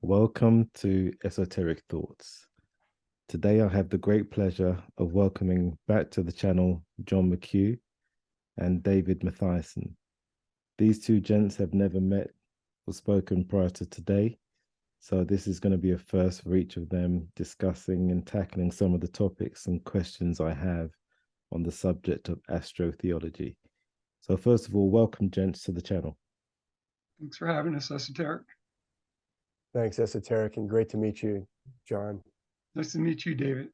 Welcome to Esoteric Thoughts. Today I have the great pleasure of welcoming back to the channel John McHugh and David Mathisen. These two gents have never met or spoken prior to today, so this is going to be a first for each of them discussing and tackling some of the topics and questions I have on the subject of astrotheology. So first of all, welcome gents to the channel. Thanks for having us, Esoteric. Thanks, Esoteric, and great to meet you, John. Nice to meet you, David.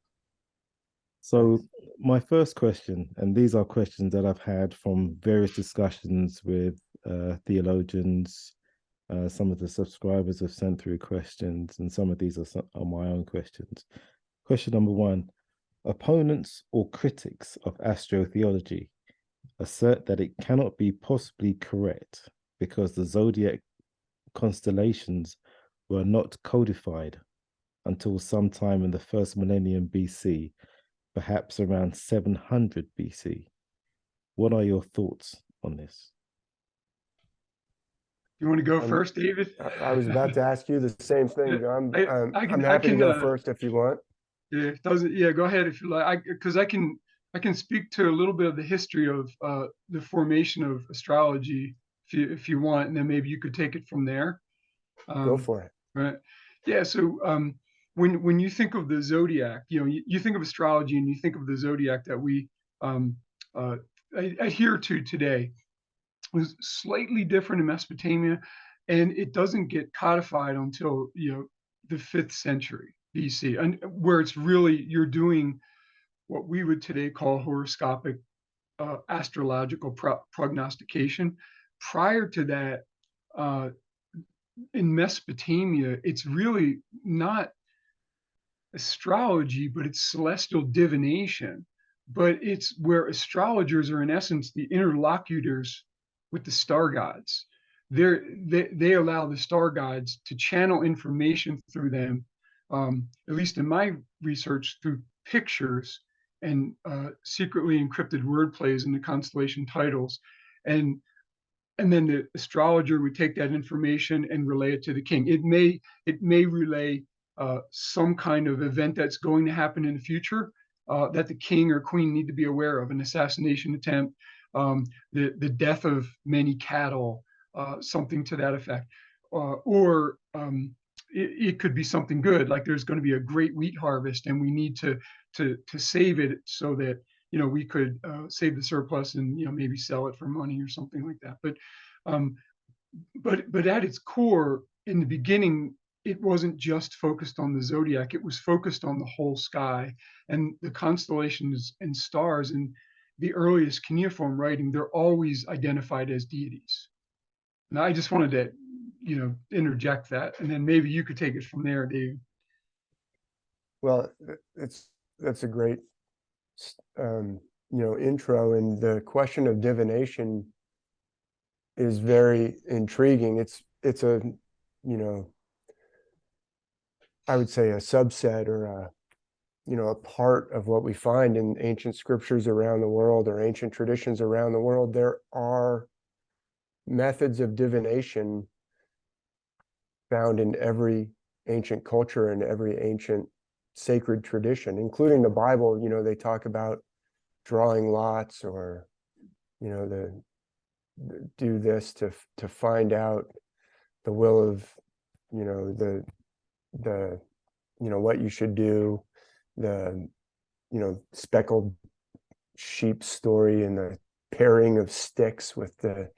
So my first question, and these are questions that I've had from various discussions with theologians. Some of the subscribers have sent through questions, and some of these are my own questions. Question number one: opponents or critics of astrotheology assert that it cannot be possibly correct because the zodiac constellations were not codified until sometime in the first millennium BC, perhaps around 700 BC. What are your thoughts on this? You want to go first, David? I was about to ask you the same thing, John. I'm happy to go first if you want. Yeah, go ahead if you like, because I can speak to a little bit of the history of the formation of astrology if you want, and then maybe you could take it from there. Go for it. Right. Yeah. So when you think of the zodiac, you think of astrology and you think of the zodiac that we adhere to today. It was slightly different in Mesopotamia, and it doesn't get codified until the 5th century BC, and where it's really you're doing what we would today call horoscopic astrological prognostication. Prior to that, in Mesopotamia, it's really not astrology, but it's celestial divination. But it's where astrologers are, in essence, the interlocutors with the star gods. They allow the star gods to channel information through them, at least in my research, through pictures and secretly encrypted word plays in the constellation titles. And then the astrologer would take that information and relay it to the king. It may relay some kind of event that's going to happen in the future that the king or queen need to be aware of, an assassination attempt, the death of many cattle, something to that effect. Or it could be something good, like there's going to be a great wheat harvest and we need to save it so that we could save the surplus and maybe sell it for money or something like that. But at its core, in the beginning, it wasn't just focused on the zodiac. It was focused on the whole sky and the constellations and stars. In the earliest cuneiform writing, they're always identified as deities. And I just wanted to interject that, and then maybe you could take it from there, Dave. Well, that's a great intro, and the question of divination is very intriguing. It's a I would say a subset or a part of what we find in ancient scriptures around the world or ancient traditions around the world. There are methods of divination found in every ancient culture and every ancient sacred tradition, including the Bible. They talk about drawing lots, or do this to find out the will of the what you should do, the speckled sheep story and the pairing of sticks with the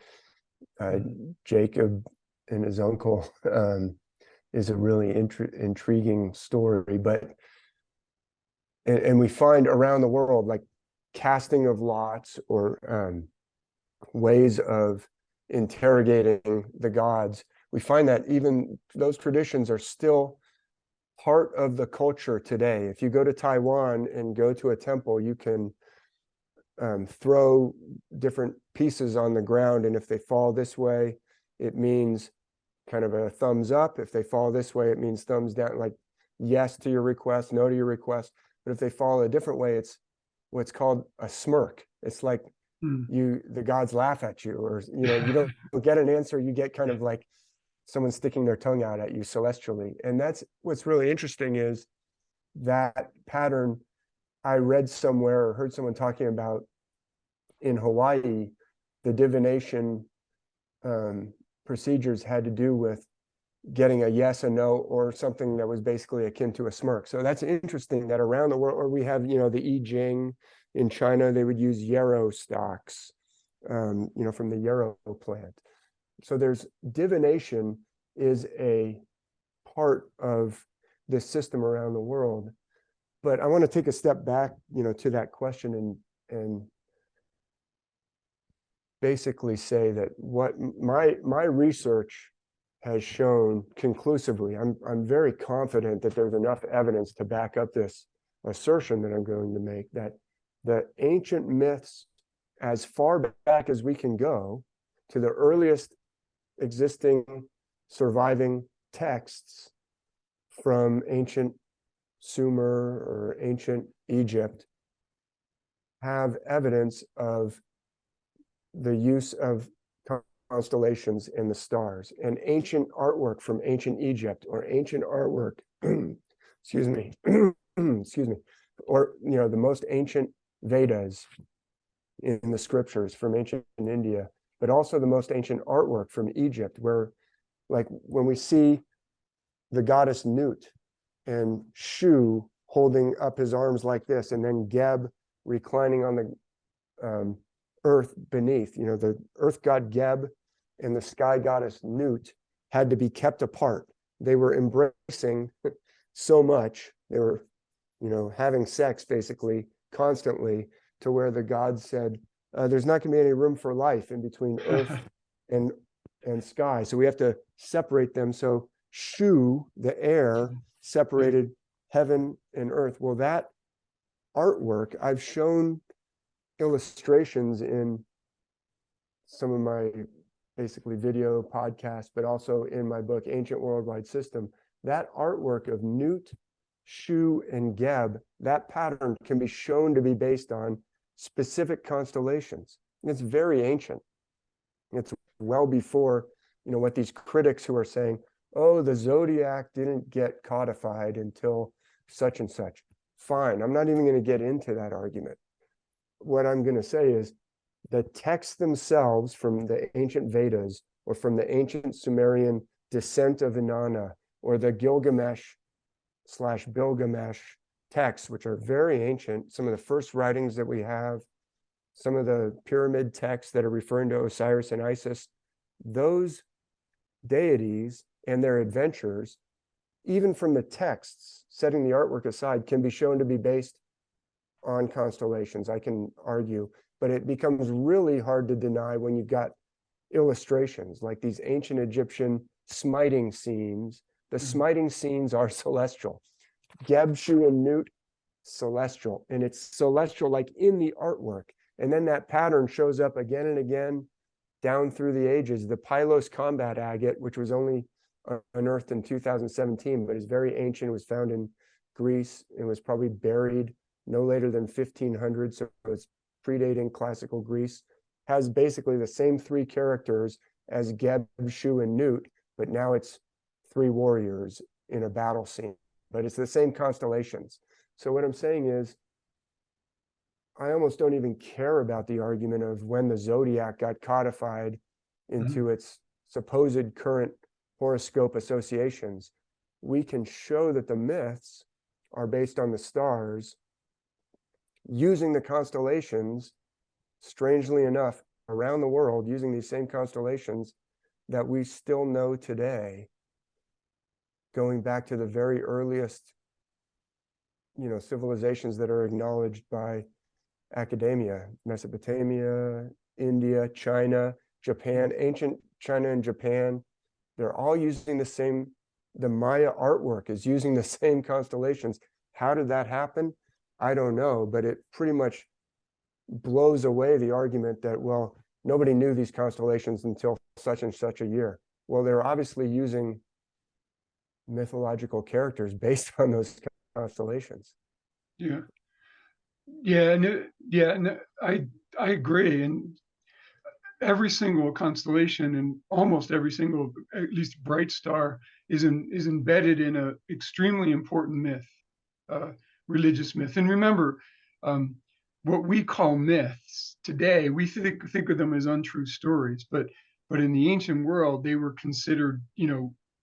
Jacob and his uncle is a really intriguing story. But and we find around the world, like casting of lots or ways of interrogating the gods. We find that even those traditions are still part of the culture today. If you go to Taiwan and go to a temple, you can throw different pieces on the ground, and if they fall this way, it means kind of a thumbs up. If they fall this way, it means thumbs down, like yes to your request, no to your request. But if they fall a different way, it's what's called a smirk. It's like the gods laugh at you, or you don't get an answer. You get kind of like someone sticking their tongue out at you celestially. And that's what's really interesting, is that pattern I read somewhere or heard someone talking about in Hawaii. The divination procedures had to do with getting a yes, a no, or something that was basically akin to a smirk. So that's interesting that around the world, or we have, you know, the I Ching in China, they would use yarrow stalks, you know, from the yarrow plant. So there's divination is a part of this system around the world. But I want to take a step back, you know, to that question and basically say that what my research has shown conclusively, I'm very confident that there's enough evidence to back up this assertion that I'm going to make, that the ancient myths, as far back as we can go to the earliest existing surviving texts from ancient Sumer or ancient Egypt, have evidence of the use of constellations in the stars. And ancient artwork from ancient Egypt, or ancient artwork, excuse me, excuse me, or, you know, the most ancient Vedas in the scriptures from ancient India, but also the most ancient artwork from Egypt, where, like, when we see the goddess Nut and Shu holding up his arms like this, and then Geb reclining on the earth beneath, you know, the earth god Geb and the sky goddess Nut had to be kept apart. They were embracing so much. They were, you know, having sex basically constantly, to where the gods said, there's not going to be any room for life in between earth and sky. So we have to separate them. So Shu, the air, separated heaven and earth. Well, that artwork, I've shown illustrations in some of my basically video podcasts, but also in my book, Ancient Worldwide System. That artwork of Nut, Shu, and Geb, that pattern can be shown to be based on specific constellations. It's very ancient. It's well before, you know, what these critics who are saying, oh, the zodiac didn't get codified until such and such. Fine, I'm not even going to get into that argument. What I'm going to say is the texts themselves from the ancient Vedas, or from the ancient Sumerian descent of Inanna, or the Gilgamesh/Bilgamesh texts, which are very ancient, some of the first writings that we have, some of the pyramid texts that are referring to Osiris and Isis, those deities and their adventures, even from the texts, setting the artwork aside, can be shown to be based on constellations, I can argue. But it becomes really hard to deny when you've got illustrations like these ancient Egyptian smiting scenes. The smiting scenes are celestial. Geb, Shu, and Nut, celestial. And it's celestial like in the artwork. And then that pattern shows up again and again down through the ages. The Pylos combat agate, which was only unearthed in 2017, but is very ancient. It was found in Greece and was probably buried no later than 1500. So it's predating classical Greece. Has basically the same three characters as Geb, Shu, and Nut, but now it's three warriors in a battle scene. But it's the same constellations. So what I'm saying is, I almost don't even care about the argument of when the zodiac got codified into its supposed current horoscope associations. We can show that the myths are based on the stars, using the constellations, strangely enough, around the world, using these same constellations that we still know today, going back to the very earliest, you know, civilizations that are acknowledged by academia: Mesopotamia, India, China, Japan, ancient China and Japan. They're all using the same, the Maya artwork is using the same constellations. How did that happen? I don't know, but it pretty much blows away the argument that, well, nobody knew these constellations until such and such a year. Well, they're obviously using mythological characters based on those constellations. Yeah. Yeah, and I agree. And every single constellation and almost every single, at least bright star, is embedded in a extremely important myth, religious myth. And remember, what we call myths today, we think of them as untrue stories, but in the ancient world, they were considered,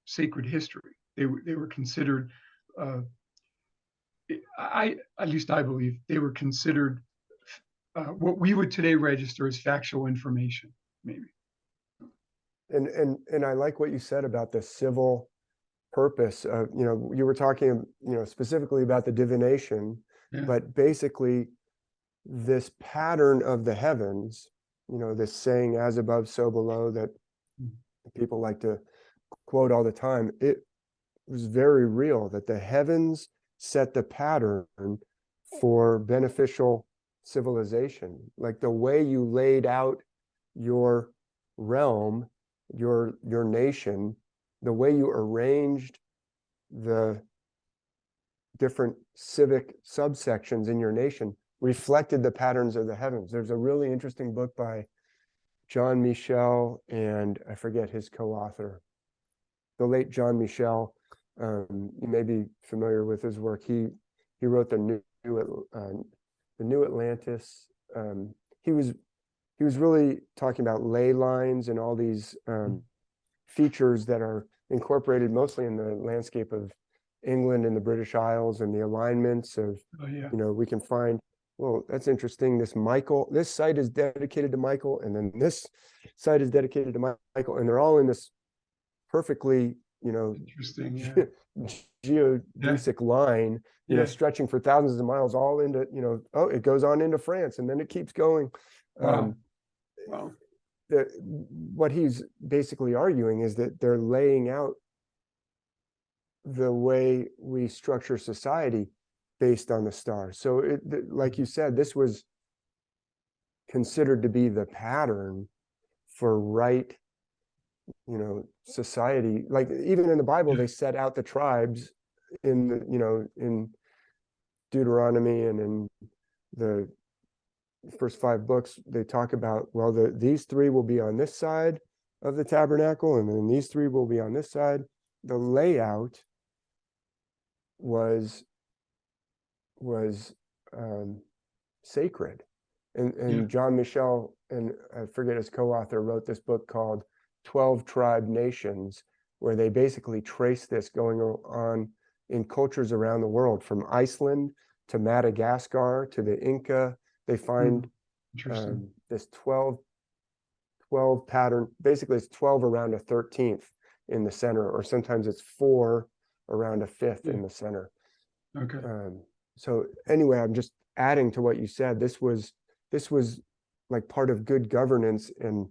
sacred history. They were considered, at least I believe, they were considered what we would today register as factual information, maybe. And I like what you said about the civil purpose of, you were talking, specifically about the divination, Yeah. but basically this pattern of the heavens, this saying, as above, so below, that people like to quote all the time, it was very real that the heavens set the pattern for beneficial civilization. Like the way you laid out your realm, your nation, the way you arranged the different civic subsections in your nation reflected the patterns of the heavens. There's a really interesting book by John McHugh, and I forget his co-author, the late John McHugh. You may be familiar with his work. He wrote the New Atlantis. He was really talking about ley lines and all these features that are incorporated mostly in the landscape of England and the British Isles, and the alignments of, we can find, well, that's interesting. This site is dedicated to Michael, and then this site is dedicated to Michael, and they're all in this perfectly, interesting, geodesic line, stretching for thousands of miles, all into, it goes on into France, and then it keeps going. Wow. What he's basically arguing is that they're laying out the way we structure society based on the stars. So like you said, this was considered to be the pattern for right, society. Like even in the Bible, they set out the tribes in the, in Deuteronomy and in the first 5 books. They talk about, well, these 3 will be on this side of the tabernacle, and then these 3 will be on this side. The layout was sacred, and John McHugh, and I forget his co-author, wrote this book called 12 Tribe Nations, where they basically trace this going on in cultures around the world, from Iceland to Madagascar to the Inca. They find this 12 pattern. Basically, it's 12 around a 13th in the center, or sometimes it's 4 around a 5th in the center. Okay. So anyway, I'm just adding to what you said. This was like part of good governance and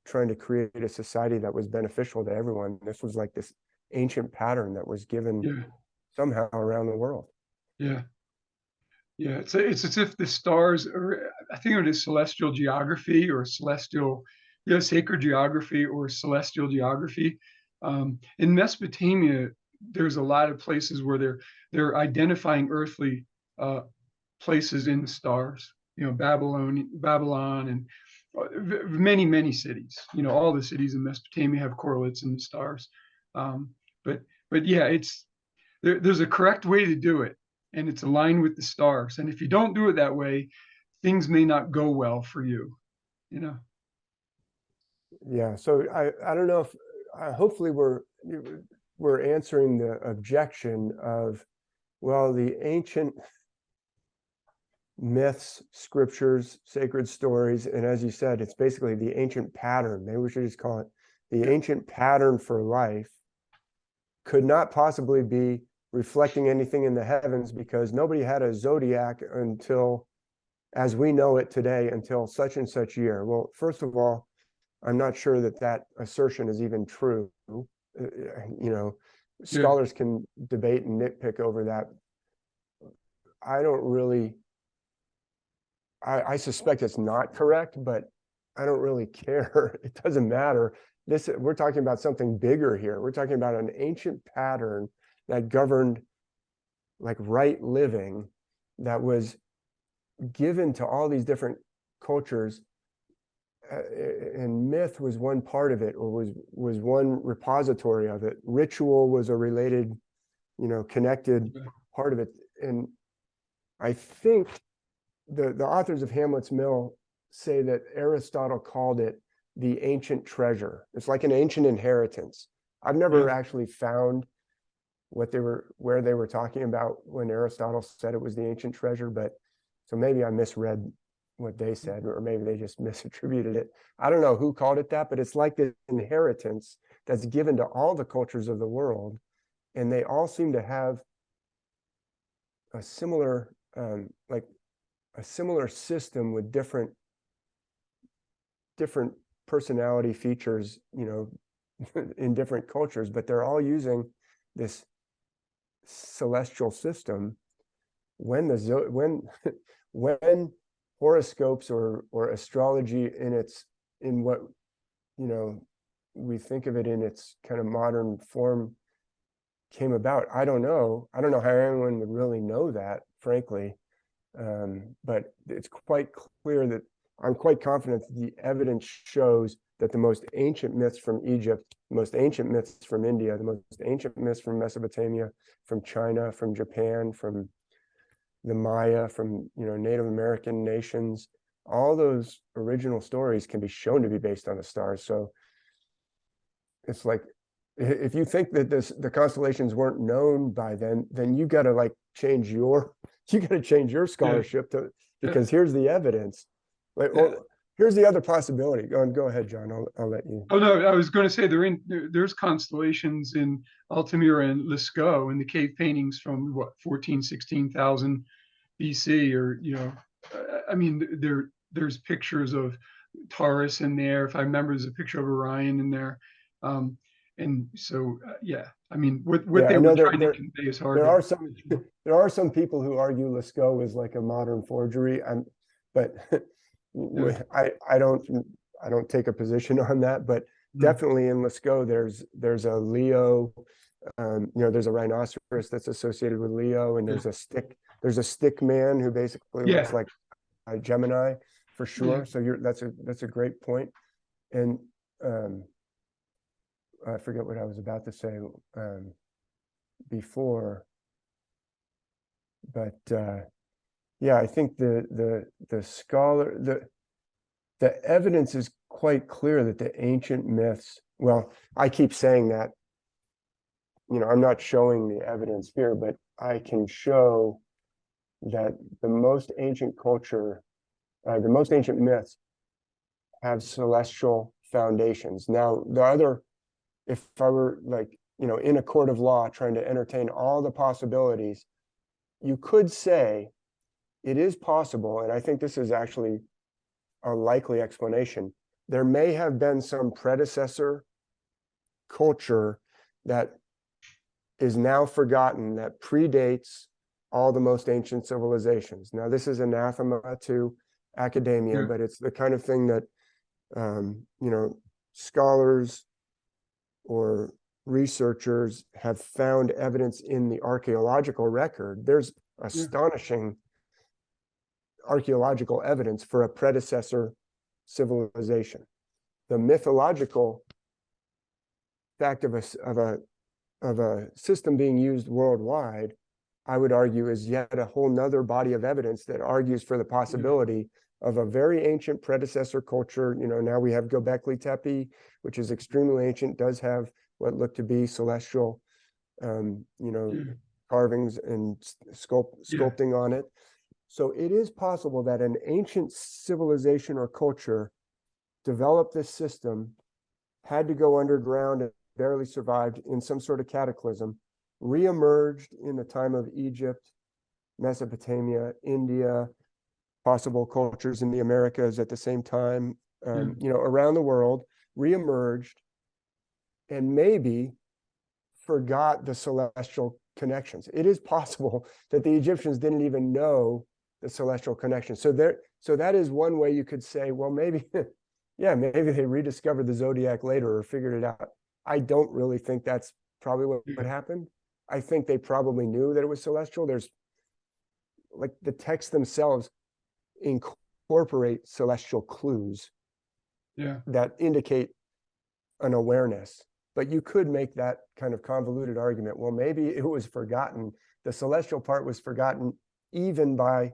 trying to create a society that was beneficial to everyone. This was like this ancient pattern that was given somehow around the world. Yeah. It's as if the stars are, I think it is celestial geography or celestial, sacred geography or celestial geography. In Mesopotamia, there's a lot of places where they're identifying earthly places in the stars. Babylon, and many cities. All the cities in Mesopotamia have correlates in the stars. But there's a correct way to do it, and it's aligned with the stars. And if you don't do it that way, things may not go well for you. Yeah. So I don't know if hopefully we're answering the objection of, well, the ancient myths, scriptures, sacred stories, and as you said, it's basically the ancient pattern. Maybe we should just call it the ancient pattern for life, could not possibly be reflecting anything in the heavens, because nobody had a zodiac until, as we know it today, until such and such year. Well, first of all, I'm not sure that assertion is even true. Scholars can debate and nitpick over that. I don't really, I suspect it's not correct, but I don't really care. It doesn't matter. We're talking about something bigger here. We're talking about an ancient pattern that governed like right living, that was given to all these different cultures and myth was one part of it, or was one repository of it. Ritual was a related, connected part of it. And I think the authors of Hamlet's Mill say that Aristotle called it the ancient treasure. It's like an ancient inheritance. I've never actually found where they were talking about when Aristotle said it was the ancient treasure, but so maybe I misread what they said, or maybe they just misattributed it. I don't know who called it that, but it's like the inheritance that's given to all the cultures of the world, and they all seem to have a similar system with different personality features, in different cultures, but they're all using this celestial system. When horoscopes or astrology in what we think of it in its kind of modern form came about, I don't know how anyone would really know that, frankly, but it's quite clear that I'm quite confident that the evidence shows that the most ancient myths from Egypt, the most ancient myths from India, the most ancient myths from Mesopotamia, from China, from Japan, from the Maya, from Native American nations, all those original stories can be shown to be based on the stars. So it's like, if you think that the constellations weren't known by then you got to change your scholarship because here's the evidence. Here's the other possibility. Go ahead, John. I'll let you. Oh no, I was going to say there's constellations in Altamira and Lascaux in the cave paintings from 16,000 BC, or I mean there's pictures of Taurus in there. If I remember, there's a picture of Orion in there. And so I mean what they were trying to convey is hard. There are some people who argue Lascaux is like a modern forgery, but I don't take a position on that, but definitely in Lascaux there's a Leo, there's a rhinoceros that's associated with Leo, and there's a stick man who basically looks like a Gemini for sure. So that's a great point. And I forget what I was about to say before, but I think the evidence is quite clear that the ancient myths, well, I keep saying that, I'm not showing the evidence here, but I can show that the most ancient myths have celestial foundations. Now, if I were in a court of law trying to entertain all the possibilities, you could say it is possible, and I think this is actually a likely explanation. There may have been some predecessor culture that is now forgotten that predates all the most ancient civilizations. Now, this is anathema to academia, but it's the kind of thing that scholars or researchers have found evidence in the archaeological record. There's astonishing archaeological evidence for a predecessor civilization. The mythological fact of a system being used worldwide, I would argue, is yet a whole nother body of evidence that argues for the possibility of a very ancient predecessor culture. Now we have Göbekli Tepe, which is extremely ancient, does have what look to be celestial, carvings and sculpting on it. So it is possible that an ancient civilization or culture developed this system, had to go underground and barely survived in some sort of cataclysm, reemerged in the time of Egypt, Mesopotamia, India, possible cultures in the Americas at the same time, around the world, reemerged, and maybe forgot the celestial connections. It is possible that the Egyptians didn't even know the celestial connection. So that is one way you could say, well, maybe, maybe they rediscovered the zodiac later or figured it out. I don't really think that's probably what happened. I think they probably knew that it was celestial. There's the texts themselves incorporate celestial clues Yeah. that indicate an awareness. But you could make that kind of convoluted argument. Well, maybe it was forgotten. The celestial part was forgotten even by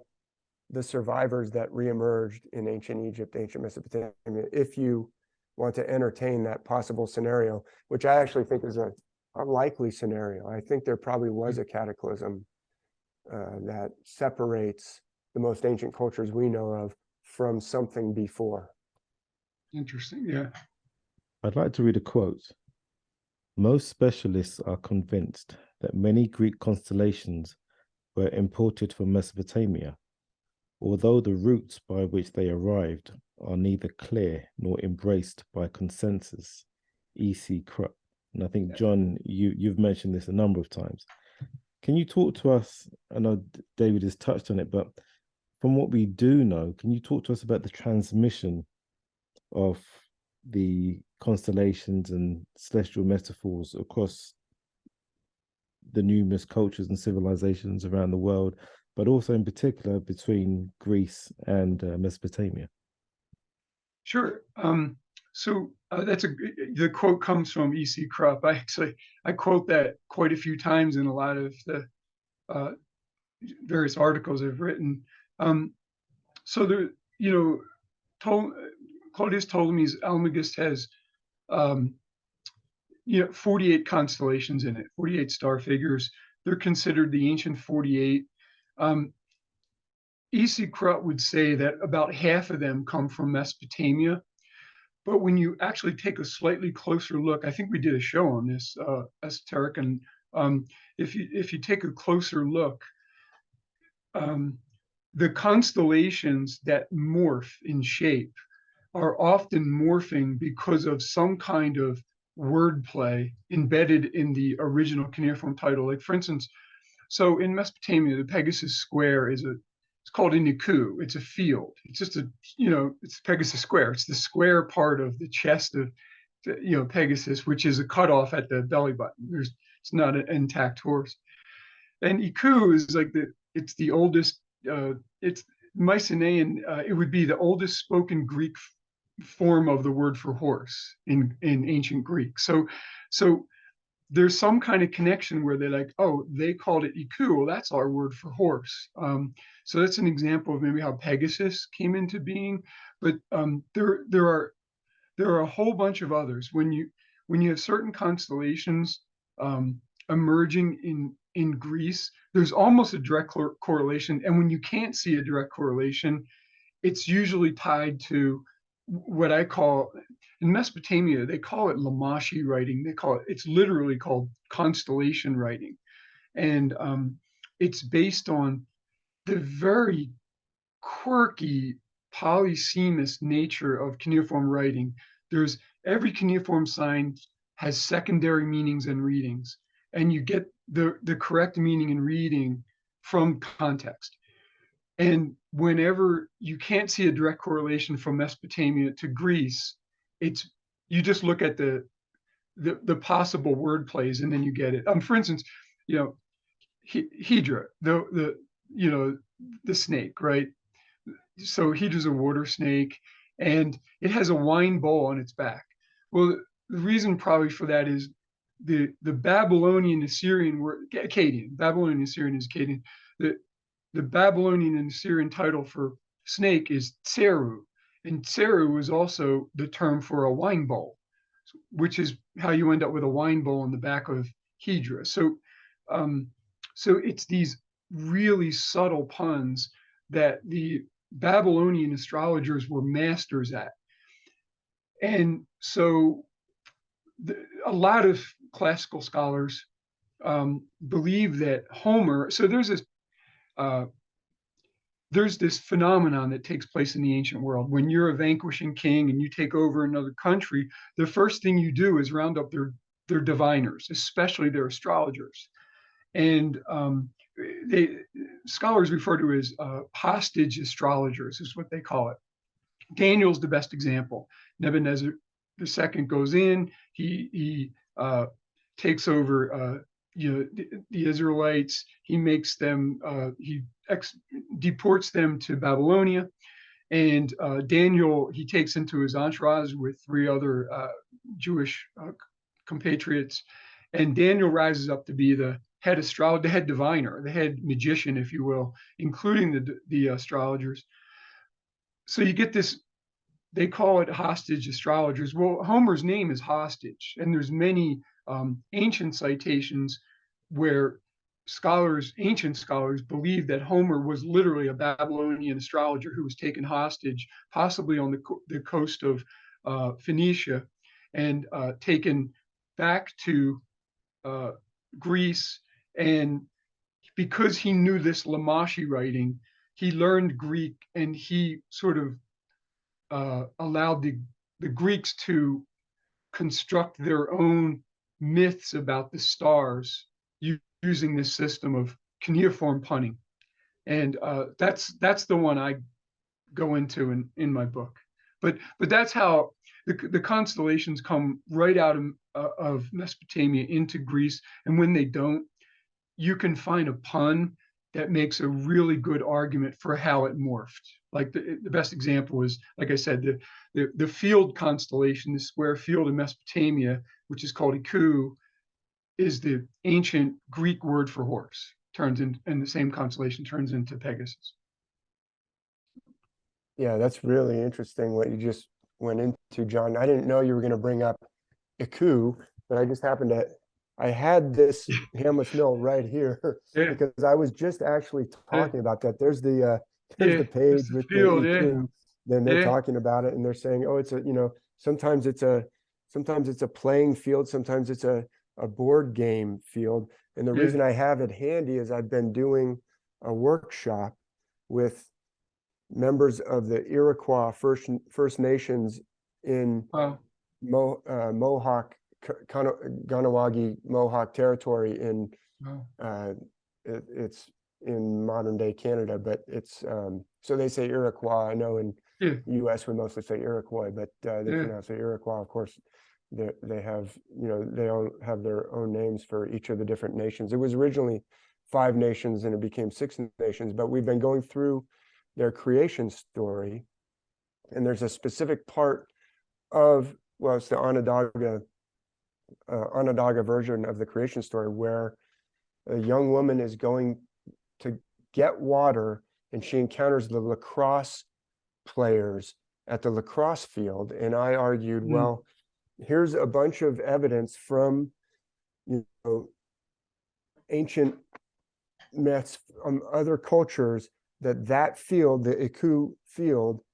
the survivors that reemerged in ancient Egypt, ancient Mesopotamia, if you want to entertain that possible scenario, which I actually think is a likely scenario. I think there probably was a cataclysm that separates the most ancient cultures we know of from something before. Interesting. Yeah. I'd like to read a quote. Most specialists are convinced that many Greek constellations were imported from Mesopotamia, although the routes by which they arrived are neither clear nor embraced by consensus. E.C. Krupp. And I think, John, you've mentioned this a number of times. Can you talk to us? I know David has touched on it, but from what we do know, can you talk to us about the transmission of the constellations and celestial metaphors across the numerous cultures and civilizations around the world, but also in particular between Greece and Mesopotamia? Sure. The quote comes from E.C. Krupp. I quote that quite a few times in a lot of the various articles I've written. Claudius Ptolemy's Almagest has 48 constellations in it, 48 star figures. They're considered the ancient 48. E.C. Krupp would say that about half of them come from Mesopotamia. But when you actually take a slightly closer look, I think we did a show on this, esoteric, and if you take a closer look, the constellations that morph in shape are often morphing because of some kind of wordplay embedded in the original cuneiform title. Like, for instance, so in Mesopotamia, the Pegasus Square it's called a Niku. It's a field. It's just it's Pegasus Square. It's the square part of the chest of, Pegasus, which is a cutoff at the belly button. It's not an intact horse. And Iku is like it's the oldest, it's Mycenaean, it would be the oldest spoken Greek form of the word for horse in ancient Greek. So there's some kind of connection where they're like, oh, they called it Iku. Well, that's our word for horse. So that's an example of maybe how Pegasus came into being. But there are a whole bunch of others. When you have certain constellations emerging in Greece, there's almost a direct correlation. And when you can't see a direct correlation, it's usually tied to what I call, in Mesopotamia, they call it Lamashi writing. It's literally called constellation writing. And it's based on the very quirky polysemous nature of cuneiform writing. Every cuneiform sign has secondary meanings and readings, and you get the correct meaning and reading from context. And whenever you can't see a direct correlation from Mesopotamia to Greece, you just look at the possible word plays, and then you get it. For instance, Hydra, the snake, right? So Hydra's a water snake, and it has a wine bowl on its back. Well, the reason probably for that is the Babylonian Assyrian word, Akkadian. Babylonian Assyrian is Akkadian. The Babylonian and Assyrian title for snake is Tseru, and Tseru is also the term for a wine bowl, which is how you end up with a wine bowl on the back of Hydra. So it's these really subtle puns that the Babylonian astrologers were masters at. And so a lot of classical scholars believe that Homer, so there's this phenomenon that takes place in the ancient world. When you're a vanquishing king and you take over another country, the first thing you do is round up their diviners, especially their astrologers. And scholars refer to as hostage astrologers, is what they call it. Daniel's the best example. Nebuchadnezzar II goes in, he takes over the Israelites. He makes them, he deports them to Babylonia, And Daniel, he takes into his entourage with 3 other Jewish compatriots, and Daniel rises up to be the head astrologer, the head diviner, the head magician, if you will, including the astrologers. So you get this, they call it hostage astrologers. Well, Homer's name is hostage, and there's many ancient citations where ancient scholars, believe that Homer was literally a Babylonian astrologer who was taken hostage, possibly on the coast of Phoenicia, and taken back to Greece. And because he knew this Lamashi writing, he learned Greek, and he sort of allowed the Greeks to construct their own myths about the stars using this system of cuneiform punning. And that's the one I go into in my book. But that's how the constellations come right out of Mesopotamia into Greece. And when they don't, you can find a pun that makes a really good argument for how it morphed. Like the best example is, like I said, the field constellation, the square field in Mesopotamia, which is called Iku, is the ancient Greek word for horse. And the same constellation turns into Pegasus. Yeah, that's really interesting what you just went into, John. I didn't know you were going to bring up Iku, but I just happened to, I had this Hamlet's Mill right here Yeah. because I was just actually talking about that. There's the Yeah, page the with field, the yeah. Iku. Then they're Yeah. talking about it and they're saying, oh, it's a, you know, sometimes it's a playing field, sometimes it's a board game field. And the Yeah. reason I have it handy is I've been doing a workshop with members of the Iroquois First Nations in Wow. Mohawk, Ganawagi Mohawk territory in Wow. it's in modern day Canada, but it's so they say Iroquois. I know in Yeah. the US we mostly say Iroquois, but they Yeah. pronounce it Iroquois. Of course, they have, you know, they all have their own names for each of the different nations. It was originally 5 nations and it became 6 nations, but we've been going through their creation story, and there's a specific part of, well, it's the Onondaga version of the creation story where a young woman is going to get water and she encounters the lacrosse players at the lacrosse field. And I argued, well, here's a bunch of evidence from, you know, ancient myths from other cultures that field, the Iku field,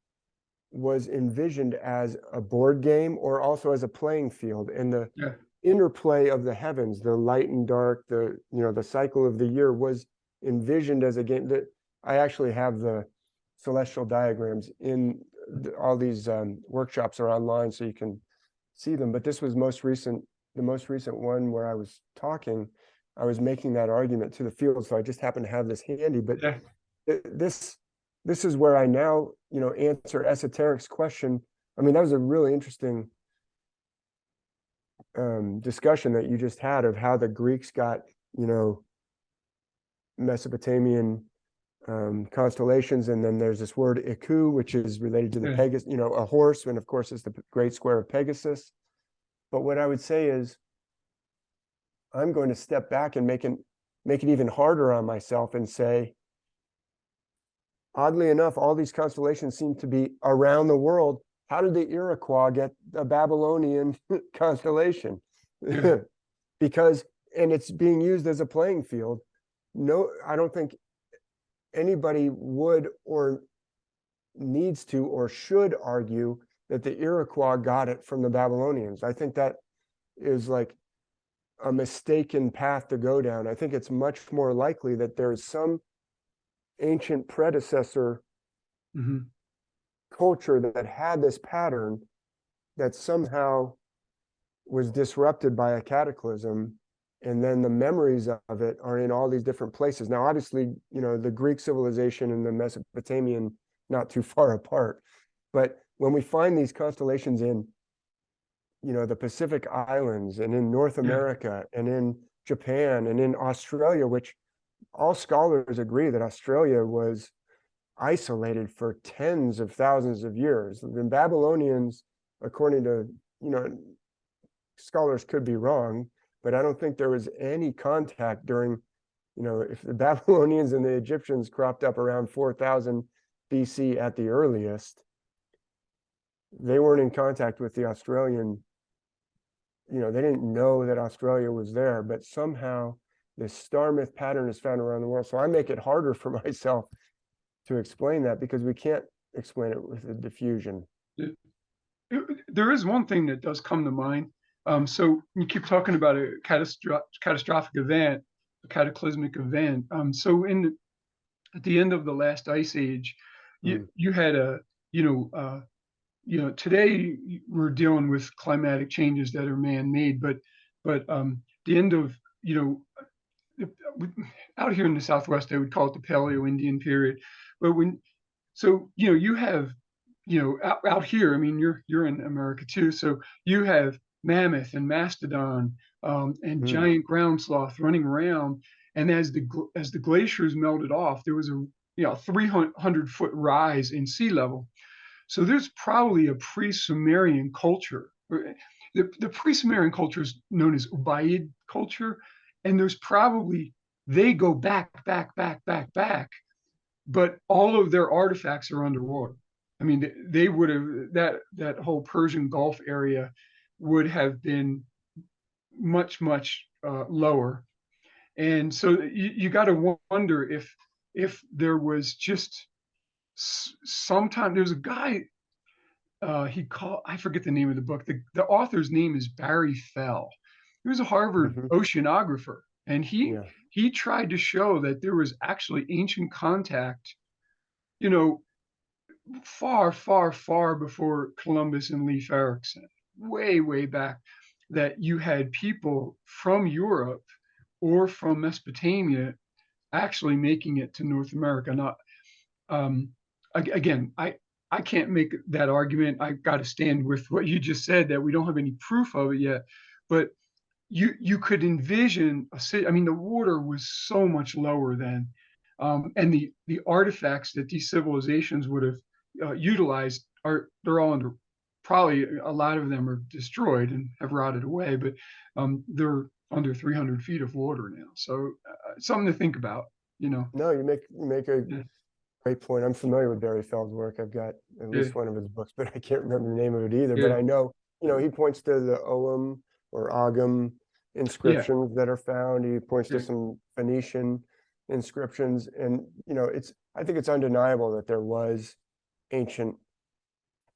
was envisioned as a board game or also as a playing field. And the interplay of the heavens, the light and dark, the, you know, the cycle of the year was envisioned as a game. That I actually have the celestial diagrams in all these workshops are online, so you can see them. But this was the most recent one where I was talking. I was making that argument to the field, so I just happened to have this handy. But this is where I now, you know, answer esoteric's question. I mean, that was a really interesting discussion that you just had of how the Greeks got, you know, Mesopotamian constellations, and then there's this word Iku, which is related to the Pegasus, you know, a horse, and of course it's the Great Square of Pegasus. But what I would say is, I'm going to step back and make it even harder on myself and say, oddly enough, all these constellations seem to be around the world. How did the Iroquois get a Babylonian constellation? Because, and it's being used as a playing field. No, I don't think anybody would or needs to or should argue that the Iroquois got it from the Babylonians. I think that is like a mistaken path to go down. I think it's much more likely that there is some ancient predecessor culture that had this pattern that somehow was disrupted by a cataclysm, and then the memories of it are in all these different places. Now, obviously, you know, the Greek civilization and the Mesopotamian, not too far apart, but when we find these constellations in, you know, the Pacific Islands and in North America and in Japan and in Australia, which all scholars agree that Australia was isolated for tens of thousands of years. The Babylonians, according to, scholars could be wrong, but I don't think there was any contact during, if the Babylonians and the Egyptians cropped up around 4000 BC at the earliest, they weren't in contact with the Australian, they didn't know that Australia was there, but somehow this star myth pattern is found around the world. So I make it harder for myself to explain that because we can't explain it with a diffusion. There is one thing that does come to mind. So you keep talking about a catastrophic event, a cataclysmic event. So at the end of the last ice age, you had today we're dealing with climatic changes that are man-made, but the end of, out here in the Southwest, they would call it the Paleo-Indian period. But you have, out here, I mean, you're in America too. So you have mammoth and mastodon and giant ground sloth running around. And as the glaciers melted off, there was a 300-foot rise in sea level. So there's probably a pre-Sumerian culture. The pre-Sumerian culture is known as Ubaid culture, and they go back, but all of their artifacts are underwater. I mean, they would have, that whole Persian Gulf area would have been much lower, and so you got to wonder if there was just sometime. There's a guy, I forget the name of the book. The author's name is Barry Fell. He was a Harvard oceanographer, and he tried to show that there was actually ancient contact, far before Columbus and Leif Erikson, way back, that you had people from Europe or from Mesopotamia actually making it to North America. Not, again, I can't make that argument. I've got to stand with what you just said, that we don't have any proof of it yet, but you could envision a city. I mean, the water was so much lower then, and the artifacts that these civilizations would have utilized they're all under, probably a lot of them are destroyed and have rotted away, but they're under 300 feet of water now. So something to think about, No, you make a great point. I'm familiar with Barry Feld's work. I've got at least one of his books, but I can't remember the name of it either. But I know, he points to the Ogham or Ogham inscriptions that are found. He points to some Phoenician inscriptions, and I think it's undeniable that there was ancient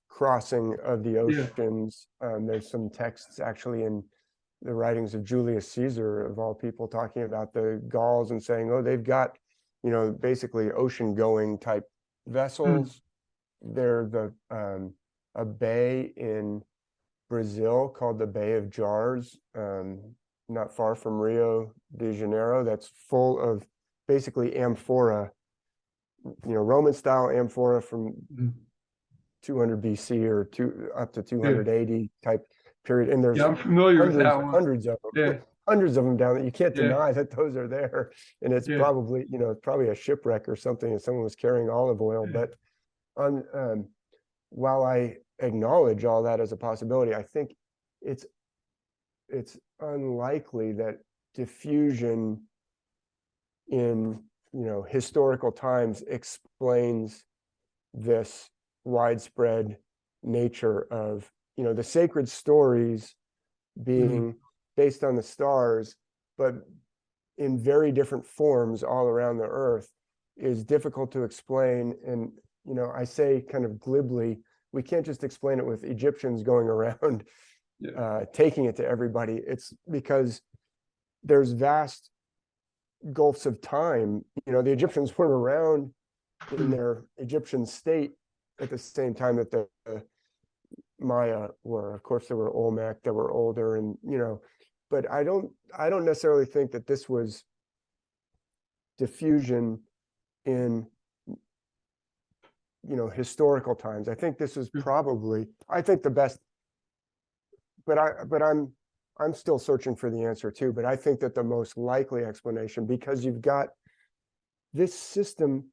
crossing of the oceans. There's some texts actually in the writings of Julius Caesar, of all people, talking about the Gauls and saying, oh, they've got, basically ocean going type vessels. There's a bay in Brazil called the Bay of Jars, not far from Rio de Janeiro, that's full of basically amphora, Roman style amphora from 200 BC or up to 280 type period. And there's I'm familiar with that one. Hundreds of them. Hundreds of them down there. You can't deny that those are there. And it's probably, probably a shipwreck or something, and someone was carrying olive oil. But while I acknowledge all that as a possibility, I think it's unlikely that diffusion in, historical times explains this widespread nature of, the sacred stories being based on the stars, but in very different forms all around the earth, is difficult to explain. And, I say kind of glibly, we can't just explain it with Egyptians going around taking it to everybody. It's because there's vast gulfs of time. The Egyptians weren't around in their Egyptian state at the same time that the Maya were. Of course, there were Olmec that were older, and but I don't necessarily think that this was diffusion in historical times. I think this is probably, I think the best, but I'm still searching for the answer too, but I think that the most likely explanation, because you've got this system,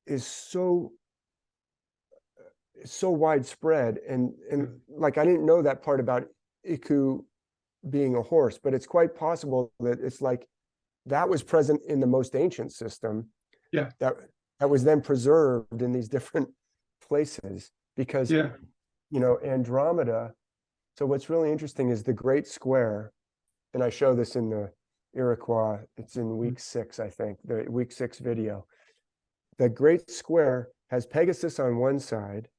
is so widespread, and like I didn't know that part about Iku being a horse, but it's quite possible that it's like that was present in the most ancient system. Yeah. That was then preserved in these different places because, Yeah. you know, Andromeda. So what's really interesting is the Great Square, and I show this in the Iroquois. It's in week 6, I think, the week 6 video. The Great Square has Pegasus on one side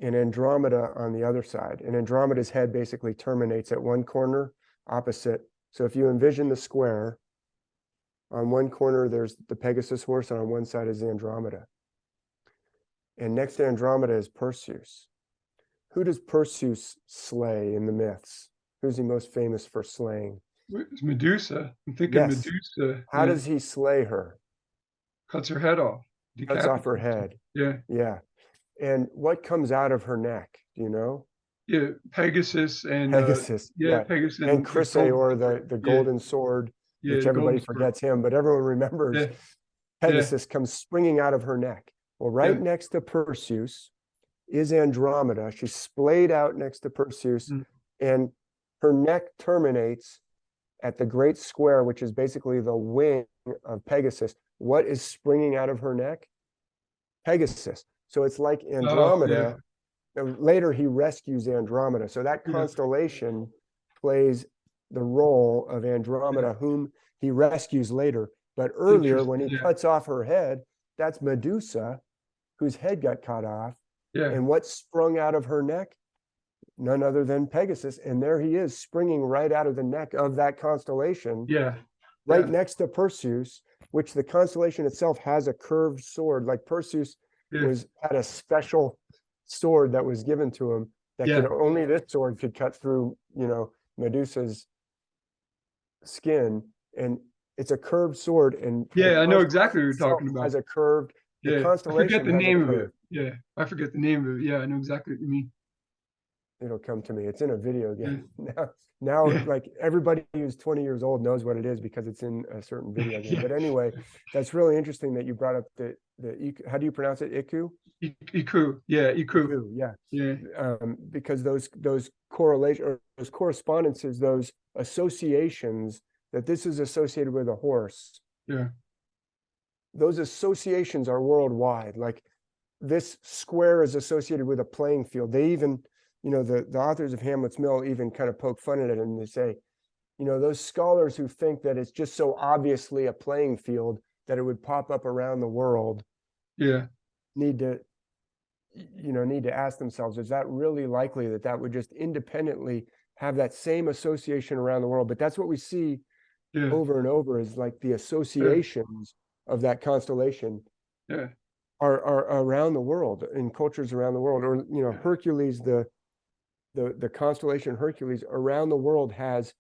and Andromeda on the other side. And Andromeda's head basically terminates at one corner opposite. So if you envision the square, on one corner there's the Pegasus horse, and on one side is Andromeda. And next to Andromeda is Perseus. Who does Perseus slay in the myths? Who's he most famous for slaying? It's Medusa. I'm thinking Yes. Medusa. How does he slay her? Cuts her head off. Cuts off her head. Yeah. Yeah. And what comes out of her neck? Do you know? Yeah, Pegasus and Pegasus. Pegasus and Chrysaor, the golden sword, which everybody forgets him, but everyone remembers. Pegasus comes springing out of her neck. Well, right next to Perseus is Andromeda. She's splayed out next to Perseus, and her neck terminates at the Great Square, which is basically the wing of Pegasus. What is springing out of her neck? Pegasus. So it's like Andromeda. Later, he rescues Andromeda. So that constellation plays the role of Andromeda, whom he rescues later. But earlier, when he cuts off her head, that's Medusa, whose head got cut off. Yeah. And what sprung out of her neck? None other than Pegasus. And there he is, springing right out of the neck of that constellation. Yeah. Right next to Perseus, which the constellation itself has a curved sword. Like Perseus had a special sword that was given to him that could only this sword could cut through, you know, Medusa's skin. And it's a curved sword. And I know exactly what you're talking about. Has a curved. The constellation. I forget the name of it. Yeah, I forget the name of it. Yeah, I know exactly what you mean. It'll come to me. It's in a video game. Now, like everybody who's 20 years old knows what it is because it's in a certain video game. But anyway, that's really interesting that you brought up the how do you pronounce it? Iku? Iku. Yeah, Iku. Yeah. Because those correlation or those correspondences, those associations that this is associated with a horse. Yeah. Those associations are worldwide. Like this square is associated with a playing field. They even, you know, the authors of Hamlet's Mill even kind of poke fun at it, and they say, you know, those scholars who think that it's just so obviously a playing field that it would pop up around the world, need to ask themselves, is that really likely that that would just independently have that same association around the world? But that's what we see over and over, is like the associations of that constellation are around the world, in cultures around the world. Or, you know, Hercules, the constellation Hercules around the world has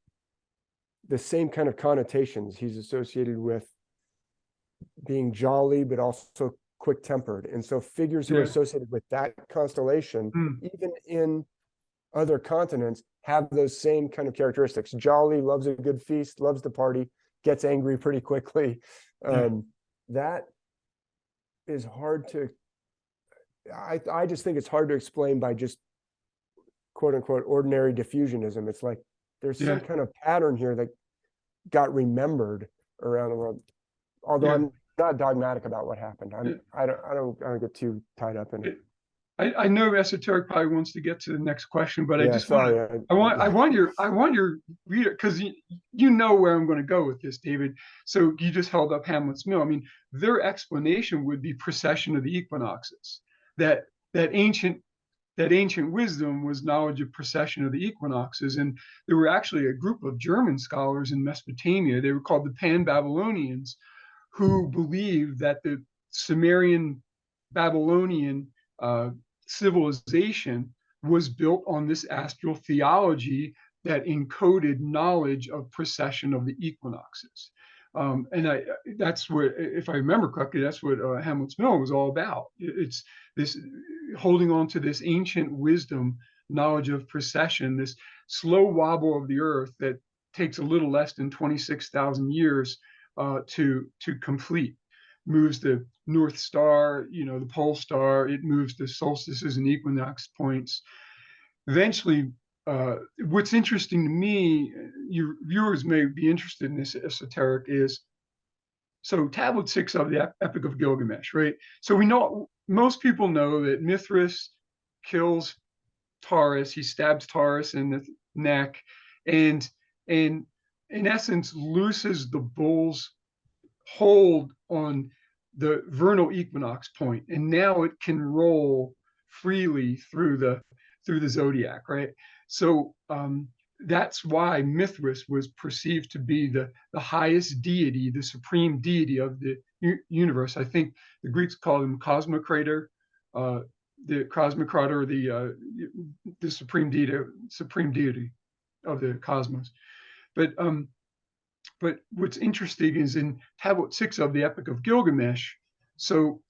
the same kind of connotations. He's associated with being jolly, but also quick-tempered. And so figures who are associated with that constellation, even in other continents, have those same kind of characteristics. Jolly, loves a good feast, loves to party, gets angry pretty quickly. That is hard to, I just think it's hard to explain by just quote unquote ordinary diffusionism. It's like there's some kind of pattern here that got remembered around the world. Although I'm not dogmatic about what happened. I don't get too tied up in it. I know Esoteric probably wants to get to the next question, but I just sorry. I want your reader, because you know where I'm going to go with this, David. So you just held up Hamlet's Mill. I mean, their explanation would be precession of the equinoxes. That ancient wisdom was knowledge of precession of the equinoxes, and there were actually a group of German scholars in Mesopotamia. They were called the Pan-Babylonians, who believed that the Sumerian Babylonian civilization was built on this astral theology that encoded knowledge of precession of the equinoxes. And that's what, if I remember correctly, that's what Hamlet's Mill was all about. It's this holding on to this ancient wisdom, knowledge of precession, this slow wobble of the earth that takes a little less than 26,000 years to complete. moves the North Star, the pole star. It moves the solstices and equinox points. Eventually, what's interesting to me, your viewers may be interested in this esoteric, is so tablet 6 of the Epic of Gilgamesh, right? So we know, most people know that Mithras kills Taurus. He stabs Taurus in the neck, and in essence looses the bull's hold on the vernal equinox point, and now it can roll freely through the zodiac, right? So that's why Mithras was perceived to be the highest deity, the supreme deity of the universe. I think the Greeks called him Cosmocrator, the Cosmocrator, the supreme deity of the cosmos. But what's interesting is in Tablet 6 of the Epic of Gilgamesh, so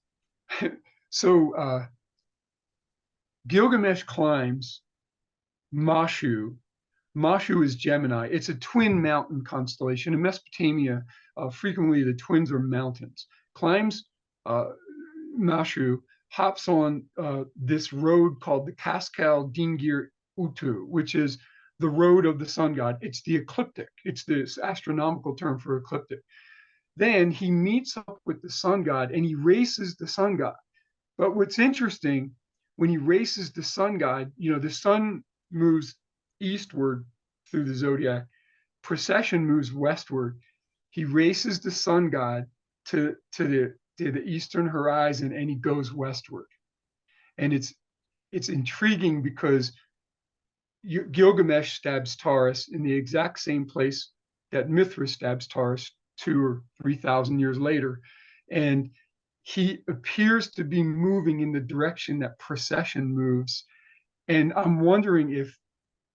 Gilgamesh climbs Mashu. Mashu is Gemini. It's a twin mountain constellation. In Mesopotamia, frequently the twins are mountains. Climbs Mashu, hops on this road called the Kaskal Dingir Utu, which is the road of the sun god. It's the ecliptic. It's this astronomical term for ecliptic. Then he meets up with the sun god and he races the sun god. But what's interesting, when he races the sun god, the sun moves eastward through the zodiac. Precession moves westward. He races the sun god to the eastern horizon and he goes westward. And it's intriguing because Gilgamesh stabs Taurus in the exact same place that Mithras stabs Taurus 2,000 or 3,000 years later. And he appears to be moving in the direction that precession moves. And I'm wondering if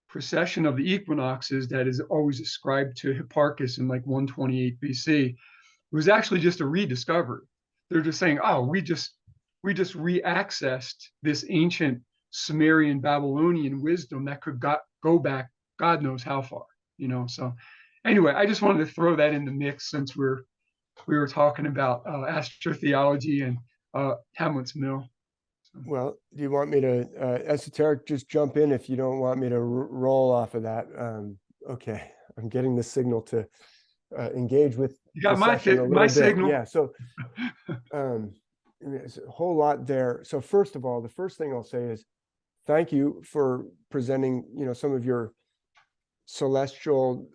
precession of the equinoxes that is always ascribed to Hipparchus in like 128 BC was actually just a rediscovery. They're just saying, oh, we just reaccessed this ancient Sumerian Babylonian wisdom that could go back God knows how far, So anyway, I just wanted to throw that in the mix since we were talking about astrotheology and Hamlet's Mill. Well, do you want me to, Esoteric, just jump in if you don't want me to roll off of that? Okay, I'm getting the signal to engage with you got my signal. Yeah, so there's a whole lot there. So first of all, the first thing I'll say is thank you for presenting, some of your celestial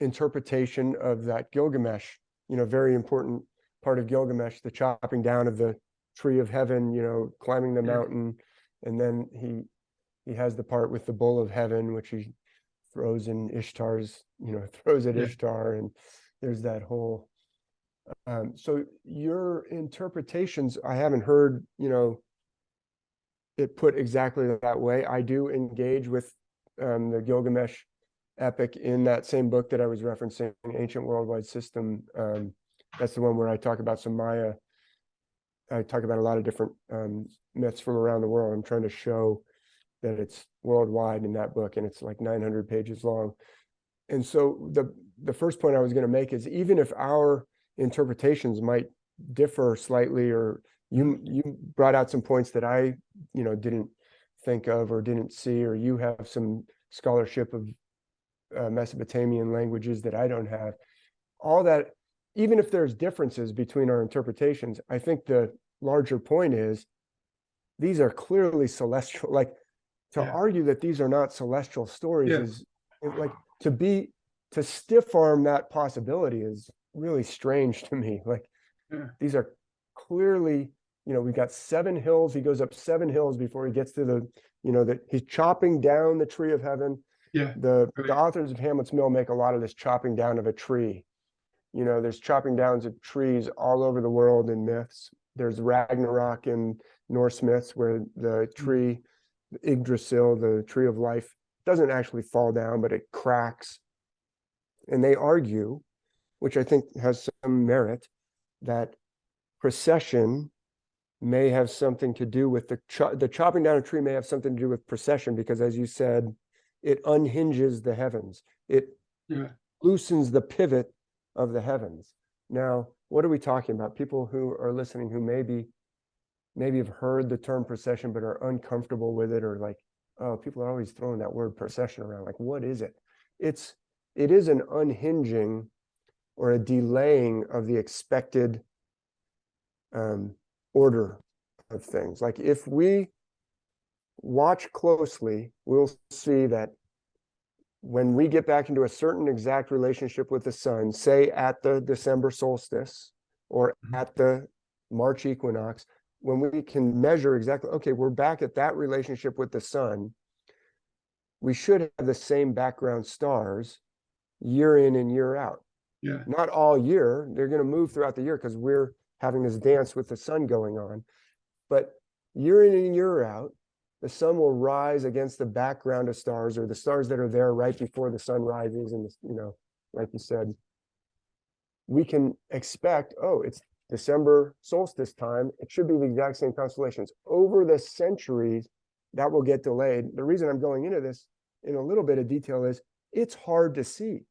interpretation of that Gilgamesh, very important part of Gilgamesh, the chopping down of the tree of heaven, climbing the mountain. And then he has the part with the bull of heaven, which he throws in Ishtar's, throws at Ishtar. And there's that whole, so your interpretations, I haven't heard, it put exactly that way. I do engage with the Gilgamesh epic in that same book that I was referencing, Ancient Worldwide System. That's the one where I talk about some Maya. I talk about a lot of different myths from around the world. I'm trying to show that it's worldwide in that book, and it's like 900 pages long. And so the first point I was going to make is, even if our interpretations might differ slightly, or you brought out some points that I didn't think of or didn't see, or you have some scholarship of Mesopotamian languages that I don't have, all that, even if there's differences between our interpretations, I think the larger point is these are clearly celestial. Like, to argue that these are not celestial stories is like, to stiff arm that possibility is really strange to me. Like, these are clearly, we've got 7 hills. He goes up 7 hills before he gets to that he's chopping down the tree of heaven. The authors of Hamlet's Mill make a lot of this chopping down of a tree. There's chopping downs of trees all over the world in myths. There's Ragnarok in Norse myths, where the tree, Yggdrasil, the tree of life, doesn't actually fall down, but it cracks. And they argue, which I think has some merit, that precession may have something to do with the chopping down a tree may have something to do with precession, because, as you said, it unhinges the heavens. It loosens the pivot of the heavens. Now, what are we talking about? People who are listening who maybe have heard the term procession but are uncomfortable with it, or like, oh, people are always throwing that word procession around. Like, what is it? It is an unhinging or a delaying of the expected order of things. Like, if we watch closely, we'll see that when we get back into a certain exact relationship with the sun, say at the December solstice or at the March equinox, when we can measure exactly, okay, we're back at that relationship with the sun, we should have the same background stars year in and year out. Yeah. Not all year, they're going to move throughout the year because we're having this dance with the sun going on. But year in and year out, the sun will rise against the background of stars, or the stars that are there right before the sun rises. And, like you said, we can expect, oh, it's December solstice time. It should be the exact same constellations. Over the centuries, that will get delayed. The reason I'm going into this in a little bit of detail is it's hard to see.